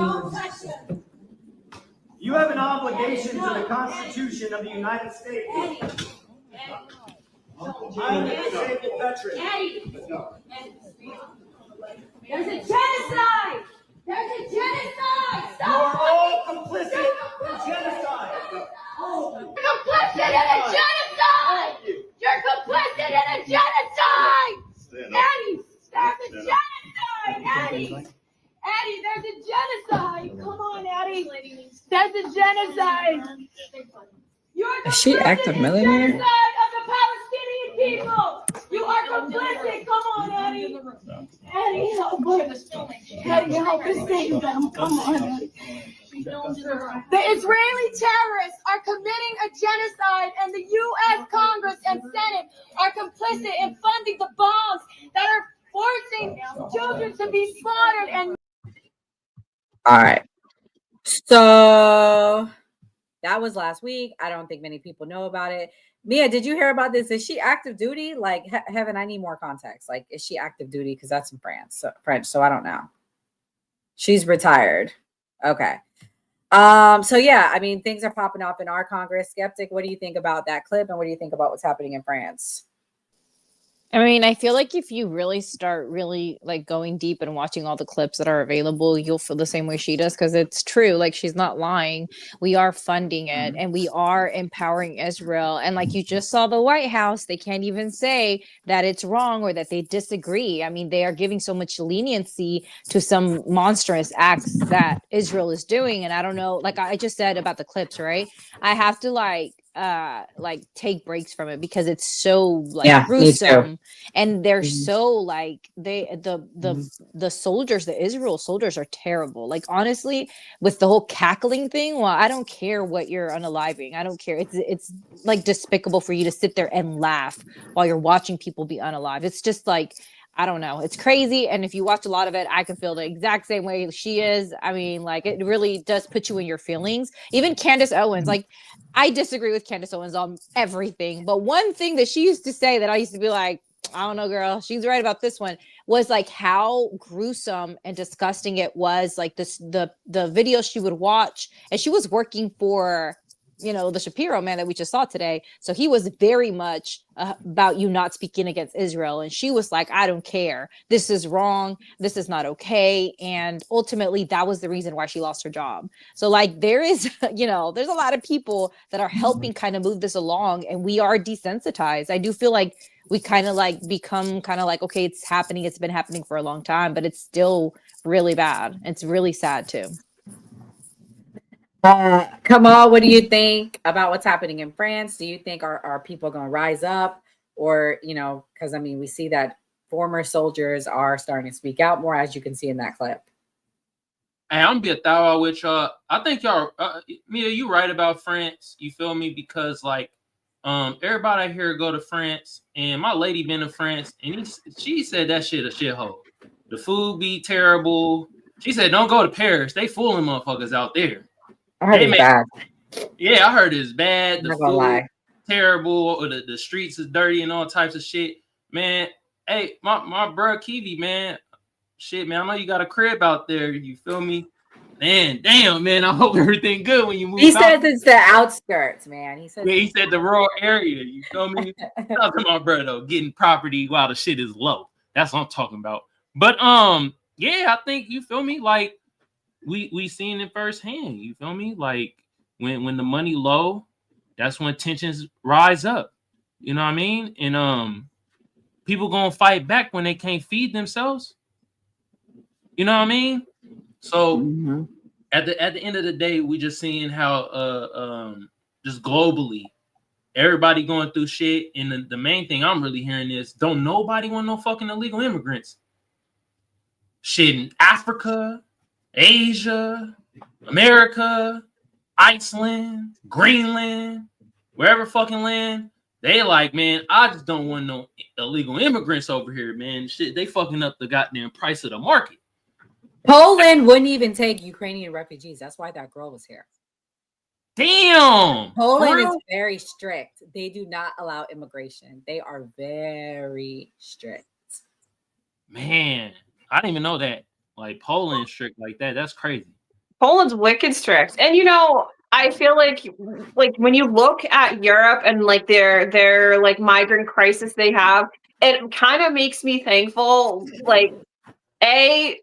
You have an obligation to the Constitution of the United States. I'm a disabled veteran. There's a genocide! There's a genocide! You are all complicit in genocide. You're complicit in a genocide! You're complicit in a genocide! Eddie, there's a genocide! Eddie, there's a genocide! Come on, Eddie! There's a genocide! Is she active military? Genocide of the Palestinian people! You are complicit! Come on, Eddie! Eddie, help us! Eddie, help us save them! Come on, Eddie! The Israeli terrorists are committing a genocide, and the U.S. Congress and Senate are complicit in funding the bombs that are forcing children to be slaughtered. And all right, so that was last week. I don't think many people know about it. Mia, did you hear about this? Is she active duty? Like, Heaven, I need more context. Like, is she active duty? Because that's in French, so I don't know. She's retired. Okay. So yeah, I mean, things are popping up in our Congress. Skeptic, what do you think about that clip? And what do you think about what's happening in France? I mean, I feel like if you really start going deep and watching all the clips that are available, you'll feel the same way she does, because it's true. Like, she's not lying. We are funding it and we are empowering Israel. And like you just saw the White House, they can't even say that it's wrong or that they disagree. I mean, they are giving so much leniency to some monstrous acts that Israel is doing. And I don't know, like I just said about the clips, right? I have to take breaks from it because it's so gruesome, and they're so the soldiers, the Israel soldiers are terrible. Like, honestly, with the whole cackling thing, well, I don't care what you're unaliving. I don't care. It's like despicable for you to sit there and laugh while you're watching people be unalive. It's just like, I don't know. It's crazy. And if you watch a lot of it, I can feel the exact same way she is. I mean, like, it really does put you in your feelings. Even Candace Owens, like, I disagree with Candace Owens on everything. But one thing that she used to say that I used to be like, I don't know, girl, she's right about this one, was like how gruesome and disgusting it was. Like the videos she would watch, and she was working for, you know, the Shapiro man that we just saw today. So he was very much about you not speaking against Israel. And she was like, I don't care. This is wrong. This is not okay. And ultimately, that was the reason why she lost her job. So, like, there is, you know, there's a lot of people that are helping kind of move this along, and we are desensitized. I do feel like we kind of like become kind of like, okay, it's happening. It's been happening for a long time, but it's still really bad. It's really sad too. Kamal, what do you think about what's happening in France? Do you think are people going to rise up, or, you know, because I mean, we see that former soldiers are starting to speak out more, as you can see in that clip. Hey, I'm gonna be a thorough with y'all. I think y'all, Mia, you right about France. You feel me? Because like, everybody out here go to France, and my lady been to France, and she said that shit a shithole. The food be terrible. She said, don't go to Paris. They fooling motherfuckers out there. I heard it's bad. Yeah, I heard it's bad. I'm The not gonna food lie. terrible, or the streets is dirty and all types of shit. Man, hey, my bro Kiwi, man. Shit, man, I know you got a crib out there. You feel me? Man, damn, man. I hope everything good when you move He out. says it's the outskirts, man. He said, Yeah, he said the rural area. You feel me? Shout out to my brother, though, getting property while the shit is low. That's what I'm talking about. But yeah, I think, you feel me, like we seen it firsthand. You feel me? Like when the money low, that's when tensions rise up. You know what I mean? And people gonna fight back when they can't feed themselves. You know what I mean? So at the end of the day, we just seeing how just globally everybody going through shit. And the main thing I'm really hearing is, don't nobody want no fucking illegal immigrants. Shit in Africa, Asia, America, Iceland, Greenland, wherever fucking land. They like, man, I just don't want no illegal immigrants over here, man. Shit, they fucking up the goddamn price of the market. Poland wouldn't even take Ukrainian refugees. That's why that girl was here. Damn. Poland is very strict. They do not allow immigration. They are very strict. Man, I didn't even know that. Like, Poland strict like that. That's crazy. Poland's wicked strict. And you know, I feel like when you look at Europe and like their like migrant crisis they have, it kind of makes me thankful. Like,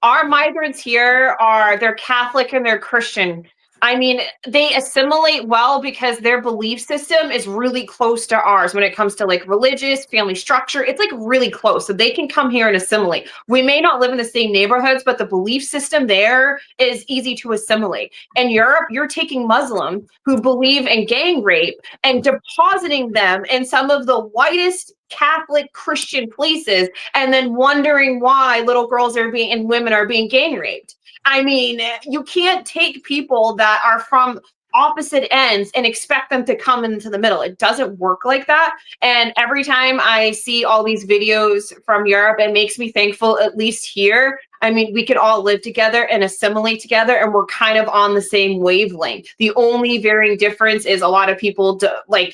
our migrants here they're Catholic and they're Christian. I mean, they assimilate well because their belief system is really close to ours when it comes to like religious, family structure. It's like really close. So they can come here and assimilate. We may not live in the same neighborhoods, but the belief system there is easy to assimilate. In Europe, you're taking Muslims who believe in gang rape and depositing them in some of the whitest Catholic Christian places, and then wondering why little girls and women are being gang raped. I mean, you can't take people that are from opposite ends and expect them to come into the middle. It doesn't work like that. And every time I see all these videos from Europe, it makes me thankful, at least here. I mean, we could all live together and assimilate together, and we're kind of on the same wavelength. The only varying difference is a lot of people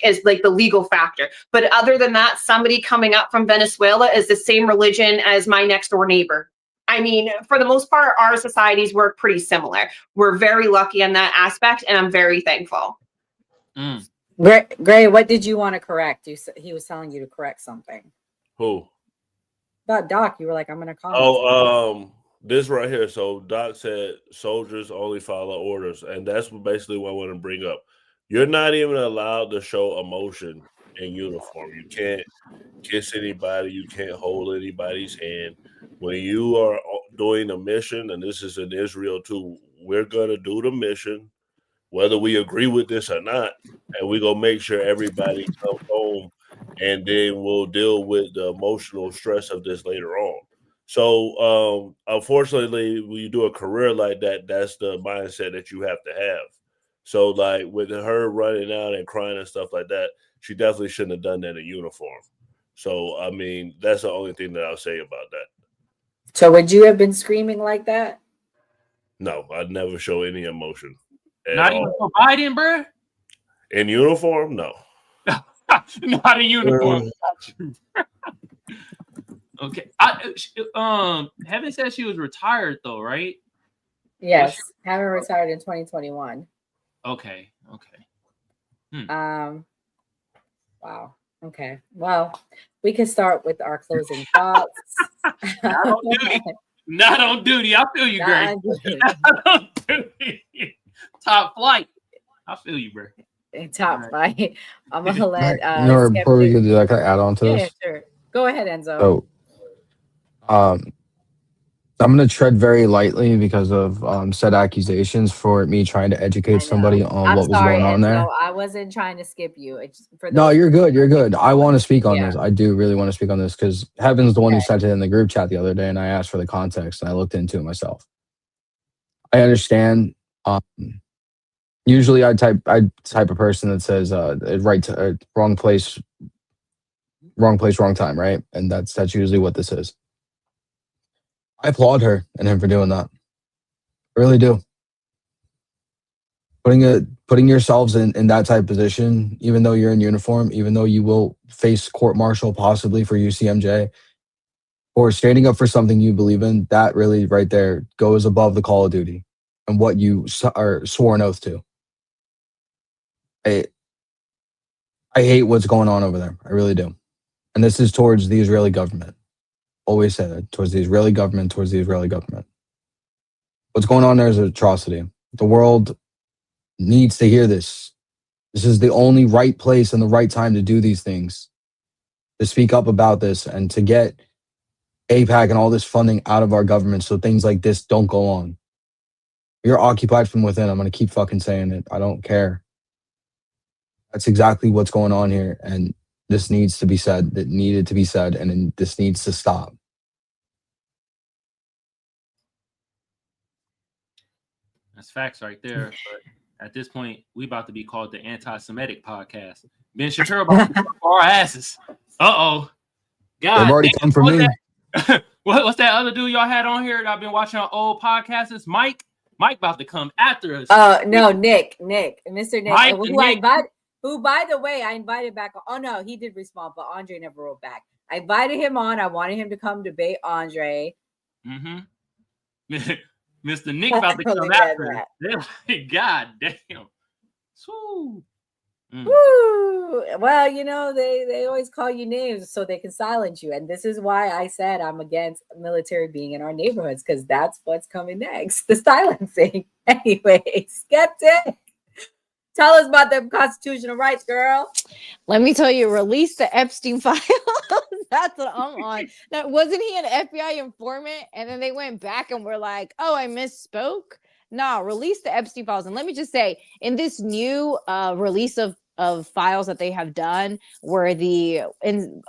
is the legal factor. But other than that, somebody coming up from Venezuela is the same religion as my next door neighbor. I mean, for the most part, our societies work pretty similar. We're very lucky in that aspect, and I'm very thankful. Gray, what did you want to correct? He was telling you to correct something. Who? About Doc, you were like, I'm going to comment. Oh, this right here. So Doc said soldiers only follow orders, and that's basically what I want to bring up. You're not even allowed to show emotion in uniform. You can't kiss anybody. You can't hold anybody's hand. When you are doing a mission, and this is in Israel too, we're going to do the mission, whether we agree with this or not, and we're going to make sure everybody comes home, and then we'll deal with the emotional stress of this later on. So, unfortunately, when you do a career like that, that's the mindset that you have to have. So, like, with her running out and crying and stuff like that, she definitely shouldn't have done that in uniform. So, I mean, that's the only thing that I'll say about that. So would you have been screaming like that? No, I'd never show any emotion at Not all. even for Biden, bro. In uniform, no. Not in uniform. Okay. Heaven said she was retired though, right? Yes, haven't retired in 2021. Okay. Wow. Okay. Well, we can start with our closing thoughts. Not on duty. Not on duty. I feel you, Grace. Not on duty. Top flight. I feel you, bro. Top flight. I'm gonna let Before we Skeptic. can do that, can I add on to Yeah, this? sure. Go ahead, Enzo. So, I'm going to tread very lightly because of said accusations for me trying to educate somebody on I'm what was sorry, going on there. Enzo. I wasn't trying to skip you. It's for No, those you're good. You're good. I want to speak on Yeah. this. I do really want to speak on this because Heaven's the one who sent it in the group chat the other day, and I asked for the context, and I looked into it myself. I understand. Usually, I type a person that says wrong place, wrong time, right? And that's usually what this is. I applaud her and him for doing that. I really do. Putting yourselves in that type of position, even though you're in uniform, even though you will face court martial possibly for UCMJ, or standing up for something you believe in, that really right there goes above the call of duty and what you are swore an oath to. I hate what's going on over there. I really do. And this is towards the Israeli government. Always say that, towards the Israeli government. What's going on there is an atrocity. The world needs to hear this. This is the only right place and the right time to do these things, to speak up about this and to get AIPAC and all this funding out of our government so things like this don't go on. You're occupied from within. I'm going to keep fucking saying it. I don't care. That's exactly what's going on here. And this needs to be said. It needed to be said. And this needs to stop. That's facts right there. But at this point, we about to be called the anti-Semitic podcast. Ben Shapiro about to come for our asses. God, They've already come for me. What's that other dude y'all had on here that I've been watching on old podcasts? It's Mike. Mike about to come after us. No, Nick, Mr. Nick, Mike who and I Nick. invited. Who, by the way, I invited back. Oh no, he did respond, but Andre never wrote back. I invited him on. I wanted him to come debate Andre. Mr. Nick about to come after us. They're like, God damn. Woo. Woo! Well, you know, they always call you names so they can silence you. And this is why I said I'm against military being in our neighborhoods, because that's what's coming next. The silencing. Anyway, Skeptic. Tell us about the constitutional rights, girl. Let me tell you, release the Epstein files. That's what I'm on. Now, wasn't he an FBI informant? And then they went back and were like, oh, I misspoke. No, release the Epstein files. And let me just say, in this new release of files that they have done, where the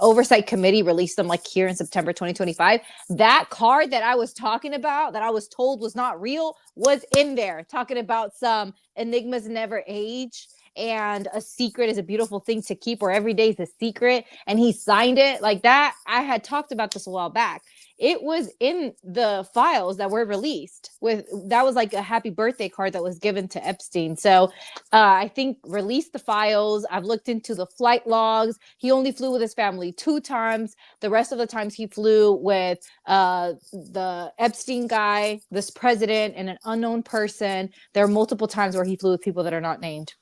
oversight committee released them like here in September 2025, that card that I was talking about, that I was told was not real, was in there, talking about some enigmas never age and a secret is a beautiful thing to keep, or every day is a secret, and he signed it like that. I had talked about this a while back. It was in the files that were released. That was like a happy birthday card that was given to Epstein. So I think release the files. I've looked into the flight logs. He only flew with his family 2 times. The rest of the times he flew with the Epstein guy, this president, and an unknown person. There are multiple times where he flew with people that are not named.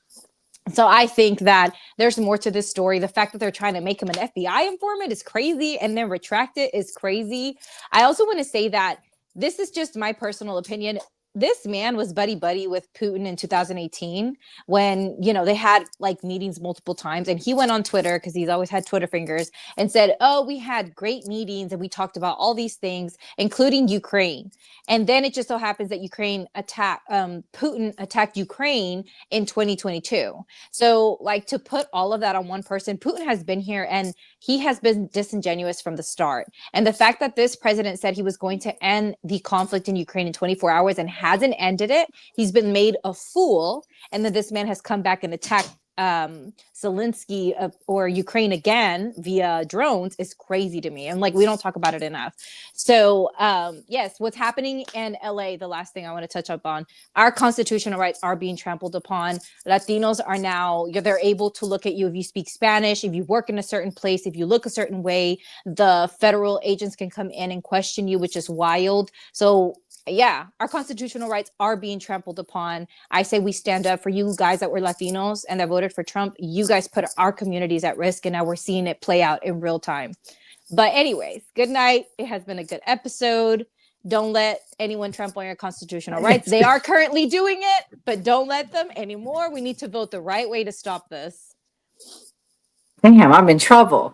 So I think that there's more to this story. The fact that they're trying to make him an FBI informant is crazy, and then retract it is crazy. I also want to say that this is just my personal opinion. This man was buddy with Putin in 2018 when, you know, they had like meetings multiple times, and he went on Twitter, because he's always had Twitter fingers, and said, oh, we had great meetings and we talked about all these things, including Ukraine. And then it just so happens that Putin attacked Ukraine in 2022. So like, to put all of that on one person, Putin has been here and he has been disingenuous from the start. And the fact that this president said he was going to end the conflict in Ukraine in 24 hours and hasn't ended it, he's been made a fool. And then this man has come back and attacked Zelensky or Ukraine again via drones is crazy to me. And like, we don't talk about it enough. So yes, what's happening in LA, the last thing I want to touch up on, our constitutional rights are being trampled upon. Latinos are now, they're able to look at you if you speak Spanish, if you work in a certain place, if you look a certain way, the federal agents can come in and question you, which is wild. So yeah, our constitutional rights are being trampled upon. I say we stand up for you guys that were Latinos and that voted for Trump. You guys put our communities at risk, and now we're seeing it play out in real time. But anyways, good night. It has been a good episode. Don't let anyone trample on your constitutional rights. They are currently doing it, but don't let them anymore. We need to vote the right way to stop this. Damn, I'm in trouble.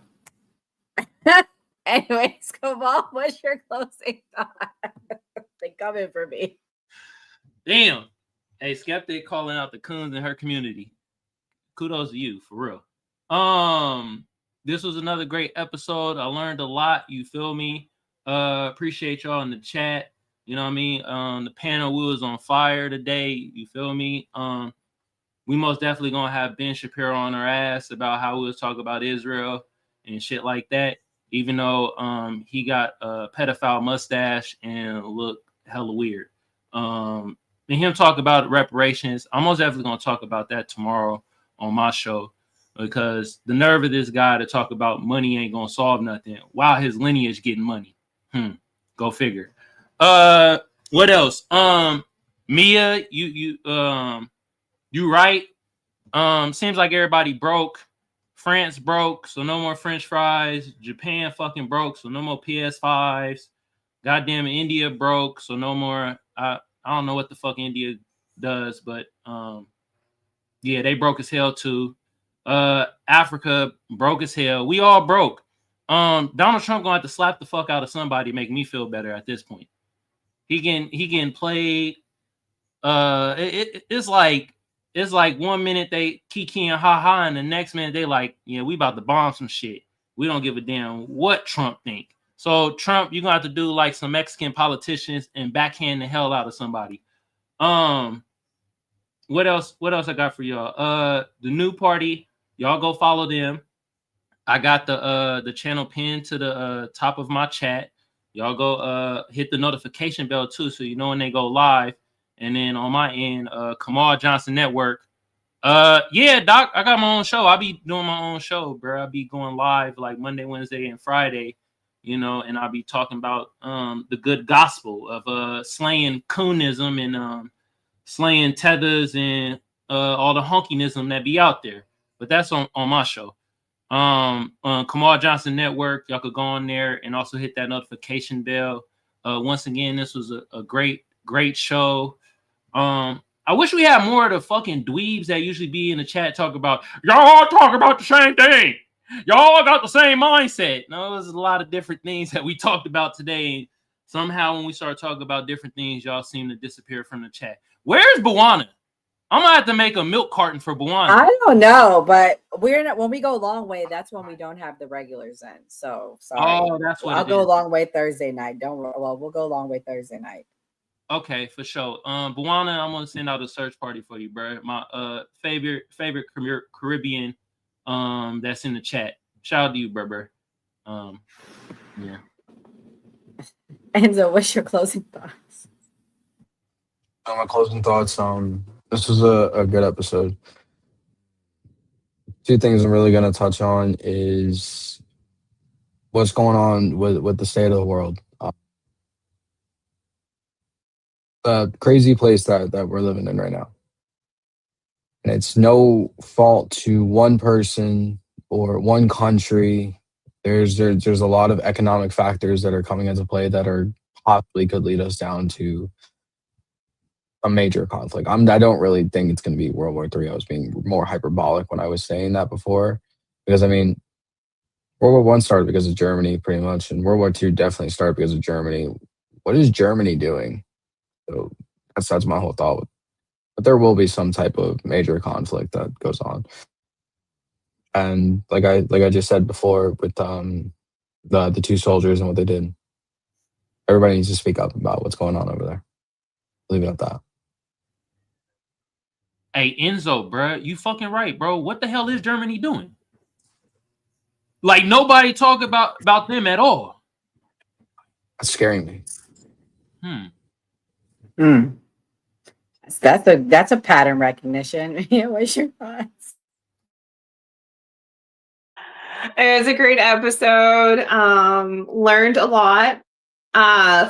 Anyways, come on. What's your closing thought? They coming for me. Damn. Hey, Skeptic calling out the coons in her community. Kudos to you, for real. This was another great episode. I learned a lot. You feel me? Appreciate y'all in the chat. You know what I mean? The panel was on fire today. You feel me? We most definitely gonna have Ben Shapiro on our ass about how we was talking about Israel and shit like that. Even though he got a pedophile mustache and looked hella weird. And him talk about reparations. I'm most definitely gonna talk about that tomorrow on my show, because the nerve of this guy to talk about money ain't gonna solve nothing while his lineage getting money. Go figure. What else? Mia, you right. Seems like everybody broke. France broke, so no more French fries. Japan fucking broke, so no more PS5s. Goddamn India broke, so no more. I don't know what the fuck India does, but yeah, they broke as hell too. Africa broke as hell. We all broke. Donald Trump gonna have to slap the fuck out of somebody to make me feel better at this point. He getting played. It's like 1 minute they kiki and ha ha, and the next minute they like, yeah, we about to bomb some shit. We don't give a damn what Trump think. So Trump, you're gonna have to do like some Mexican politicians and backhand the hell out of somebody. What else I got for y'all? The new party, y'all go follow them. I got the channel pinned to the top of my chat. Y'all go hit the notification bell too, so you know when they go live. And then on my end, Kamal Johnson Network. Yeah, Doc, I got my own show. I'll be doing my own show, bro. I'll be going live like Monday, Wednesday, and Friday, you know, and I'll be talking about the good gospel of slaying coonism and slaying tethers and all the honkinism that be out there. But that's on my show. Kamal Johnson Network, y'all could go on there and also hit that notification bell. Once again, this was a great show. I wish we had more of the fucking dweebs that usually be in the chat talk about, y'all talk about the same thing. Y'all got the same mindset. No, there's a lot of different things that we talked about today. Somehow when we start talking about different things, y'all seem to disappear from the chat. Where's Buwana? I'm gonna have to make a milk carton for Buwana. I don't know, but we're not, when we go long way, that's when we don't have the regulars in. So sorry. Oh, that's what I'll go long way Thursday night. We'll go long way Thursday night. Okay, for sure. Buwana, I'm gonna send out a search party for you, bro. My favorite Caribbean that's in the chat. Shout out to you, bro. Yeah. Enzo, what's your closing thoughts? My closing thoughts. This was a good episode. Two things I'm really going to touch on is what's going on with the state of the world. The crazy place that we're living in right now. And it's no fault to one person or one country. There's a lot of economic factors that are coming into play that are possibly could lead us down to a major conflict. I don't really think it's going to be World War III. I was being more hyperbolic when I was saying that before, because I mean, World War I started because of Germany, pretty much, and World War II definitely started because of Germany. What is Germany doing? So that's my whole thought. But there will be some type of major conflict that goes on, and like I just said before with the two soldiers and what they did. Everybody needs to speak up about what's going on over there. Leave it at that. Hey, Enzo, bro, you fucking right, bro. What the hell is Germany doing? Like, nobody talk about them at all. That's scaring me. That's a pattern recognition. What's your thoughts? It was a great episode. Learned a lot.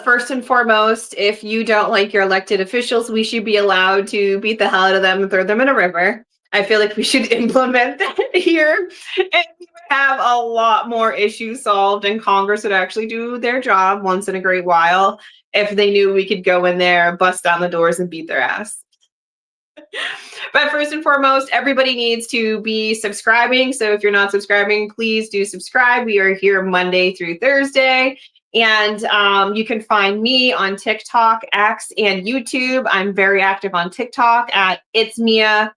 First and foremost, if you don't like your elected officials, we should be allowed to beat the hell out of them and throw them in a river. I feel like we should implement that here, and we would have a lot more issues solved, and Congress would actually do their job once in a great while if they knew we could go in there, bust down the doors, and beat their ass. But first and foremost, everybody needs to be subscribing. So if you're not subscribing, please do subscribe. We are here Monday through Thursday. And you can find me on TikTok, X, and YouTube. I'm very active on TikTok at It's Mia,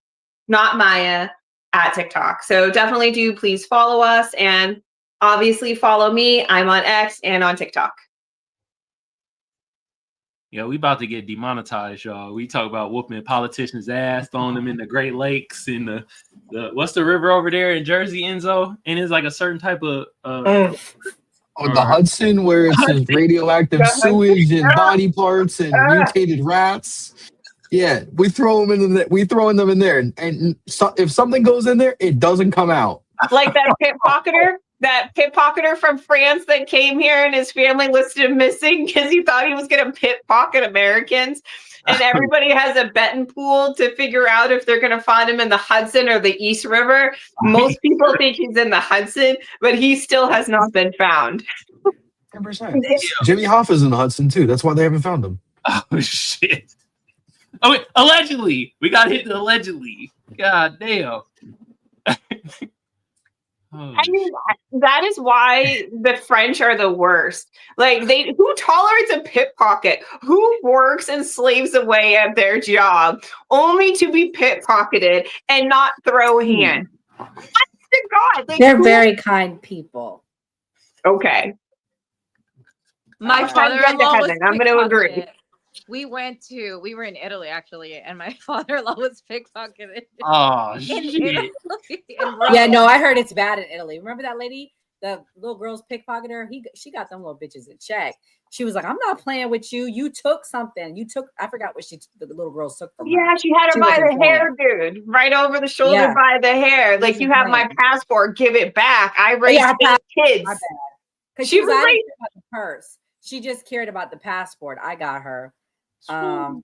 Not Maya, at TikTok. So definitely do please follow us. And obviously follow me. I'm on X and on TikTok. Yeah, we about to get demonetized, y'all. We talk about whooping politicians' ass, throwing them in the Great Lakes, in the what's the river over there in Jersey, Enzo? And it's like a certain type of the Hudson, where it's just radioactive sewage and body parts and mutated rats. Yeah, we throw them in we throwing them in there, and so, if something goes in there, it doesn't come out. Like that pickpocketer from France that came here and his family listed him missing because he thought he was going to pickpocket Americans. And everybody has a betting pool to figure out if they're going to find him in the Hudson or the East River. Most people think he's in the Hudson, but he still has not been found. 10%. Jimmy Hoffa's in the Hudson too. That's why they haven't found him. Oh shit! Oh wait, allegedly, we got hit allegedly. God damn. I mean, that is why the French are the worst. Like, who tolerates a pickpocket? Who works and slaves away at their job only to be pickpocketed and not throw a hand? Honest to God, like, They're very kind people. Okay. My father-in-law was I'm going to agree. We were in Italy actually, and my father-in-law was pickpocketed. Oh, in shit. Italy. Yeah, no, I heard it's bad in Italy. Remember that lady, the little girl's pickpocketer? She got them little bitches in check. She was like, "I'm not playing with you. You took something. I forgot what the little girl took from her." Yeah, she had her by the hair, dude. Right over the shoulder by the hair. Like, you have my passport, give it back. I raised 8 kids. Because she was raised about the purse. She just cared about the passport. I got her. All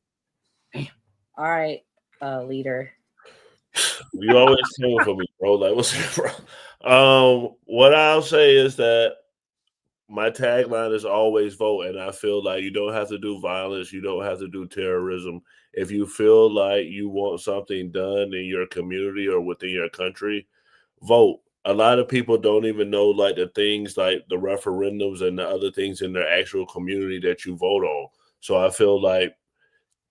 right, leader. You always sing for me, bro. Like, what's it, bro? What I'll say is that my tagline is always vote, and I feel like you don't have to do violence, you don't have to do terrorism. If you feel like you want something done in your community or within your country, vote. A lot of people don't even know like the things like the referendums and the other things in their actual community that you vote on. So I feel like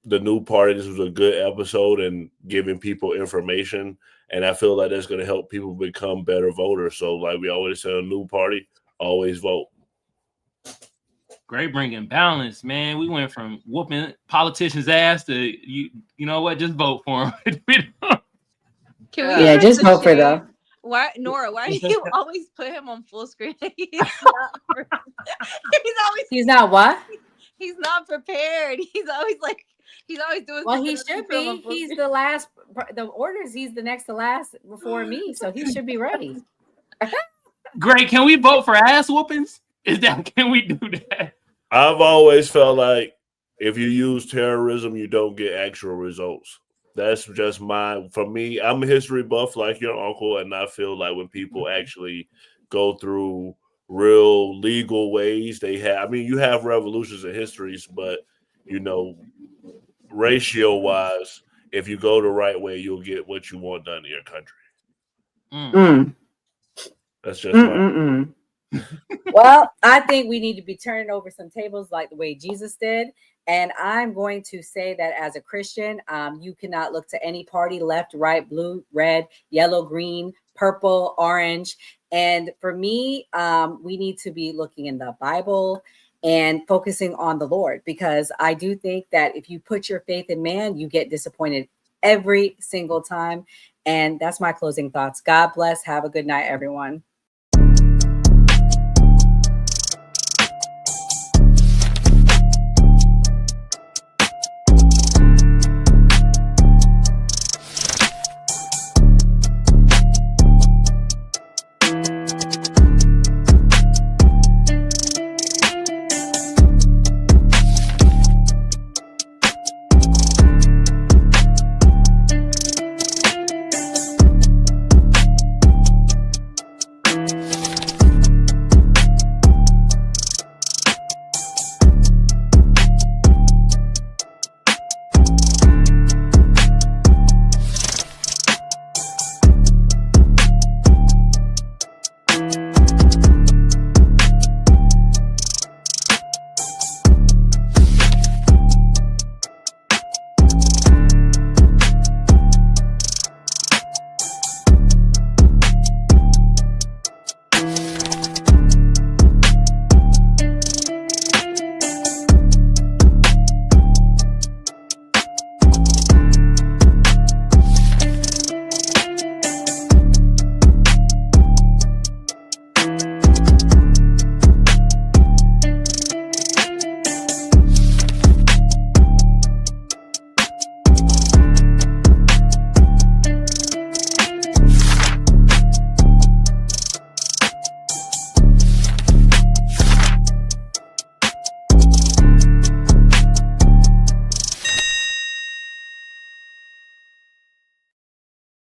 the new party, this was a good episode and giving people information. And I feel like that's going to help people become better voters. So like we always say, a new party, always vote. Great bringing balance, man. We went from whooping politicians' ass to you know what? Just vote for them. Yeah, just vote for them. Why, Nora? Why do you always put him on full screen? He's not what? He's not prepared. He's always doing. Well, he should be. He's the last. The orders. He's the next to last before me, so he should be ready. Great. Can we vote for ass whoopings? Can we do that? I've always felt like if you use terrorism, you don't get actual results. That's just for me, I'm a history buff like your uncle, and I feel like when people actually go through real legal ways, you have revolutions and histories, but ratio wise, if you go the right way, you'll get what you want done in your country. That's just Well, I think we need to be turning over some tables like the way Jesus did. And I'm going to say that as a Christian, you cannot look to any party, left, right, blue, red, yellow, green, purple, orange. And for me, we need to be looking in the Bible and focusing on the Lord, because I do think that if you put your faith in man, you get disappointed every single time. And that's my closing thoughts. God bless. Have a good night, everyone.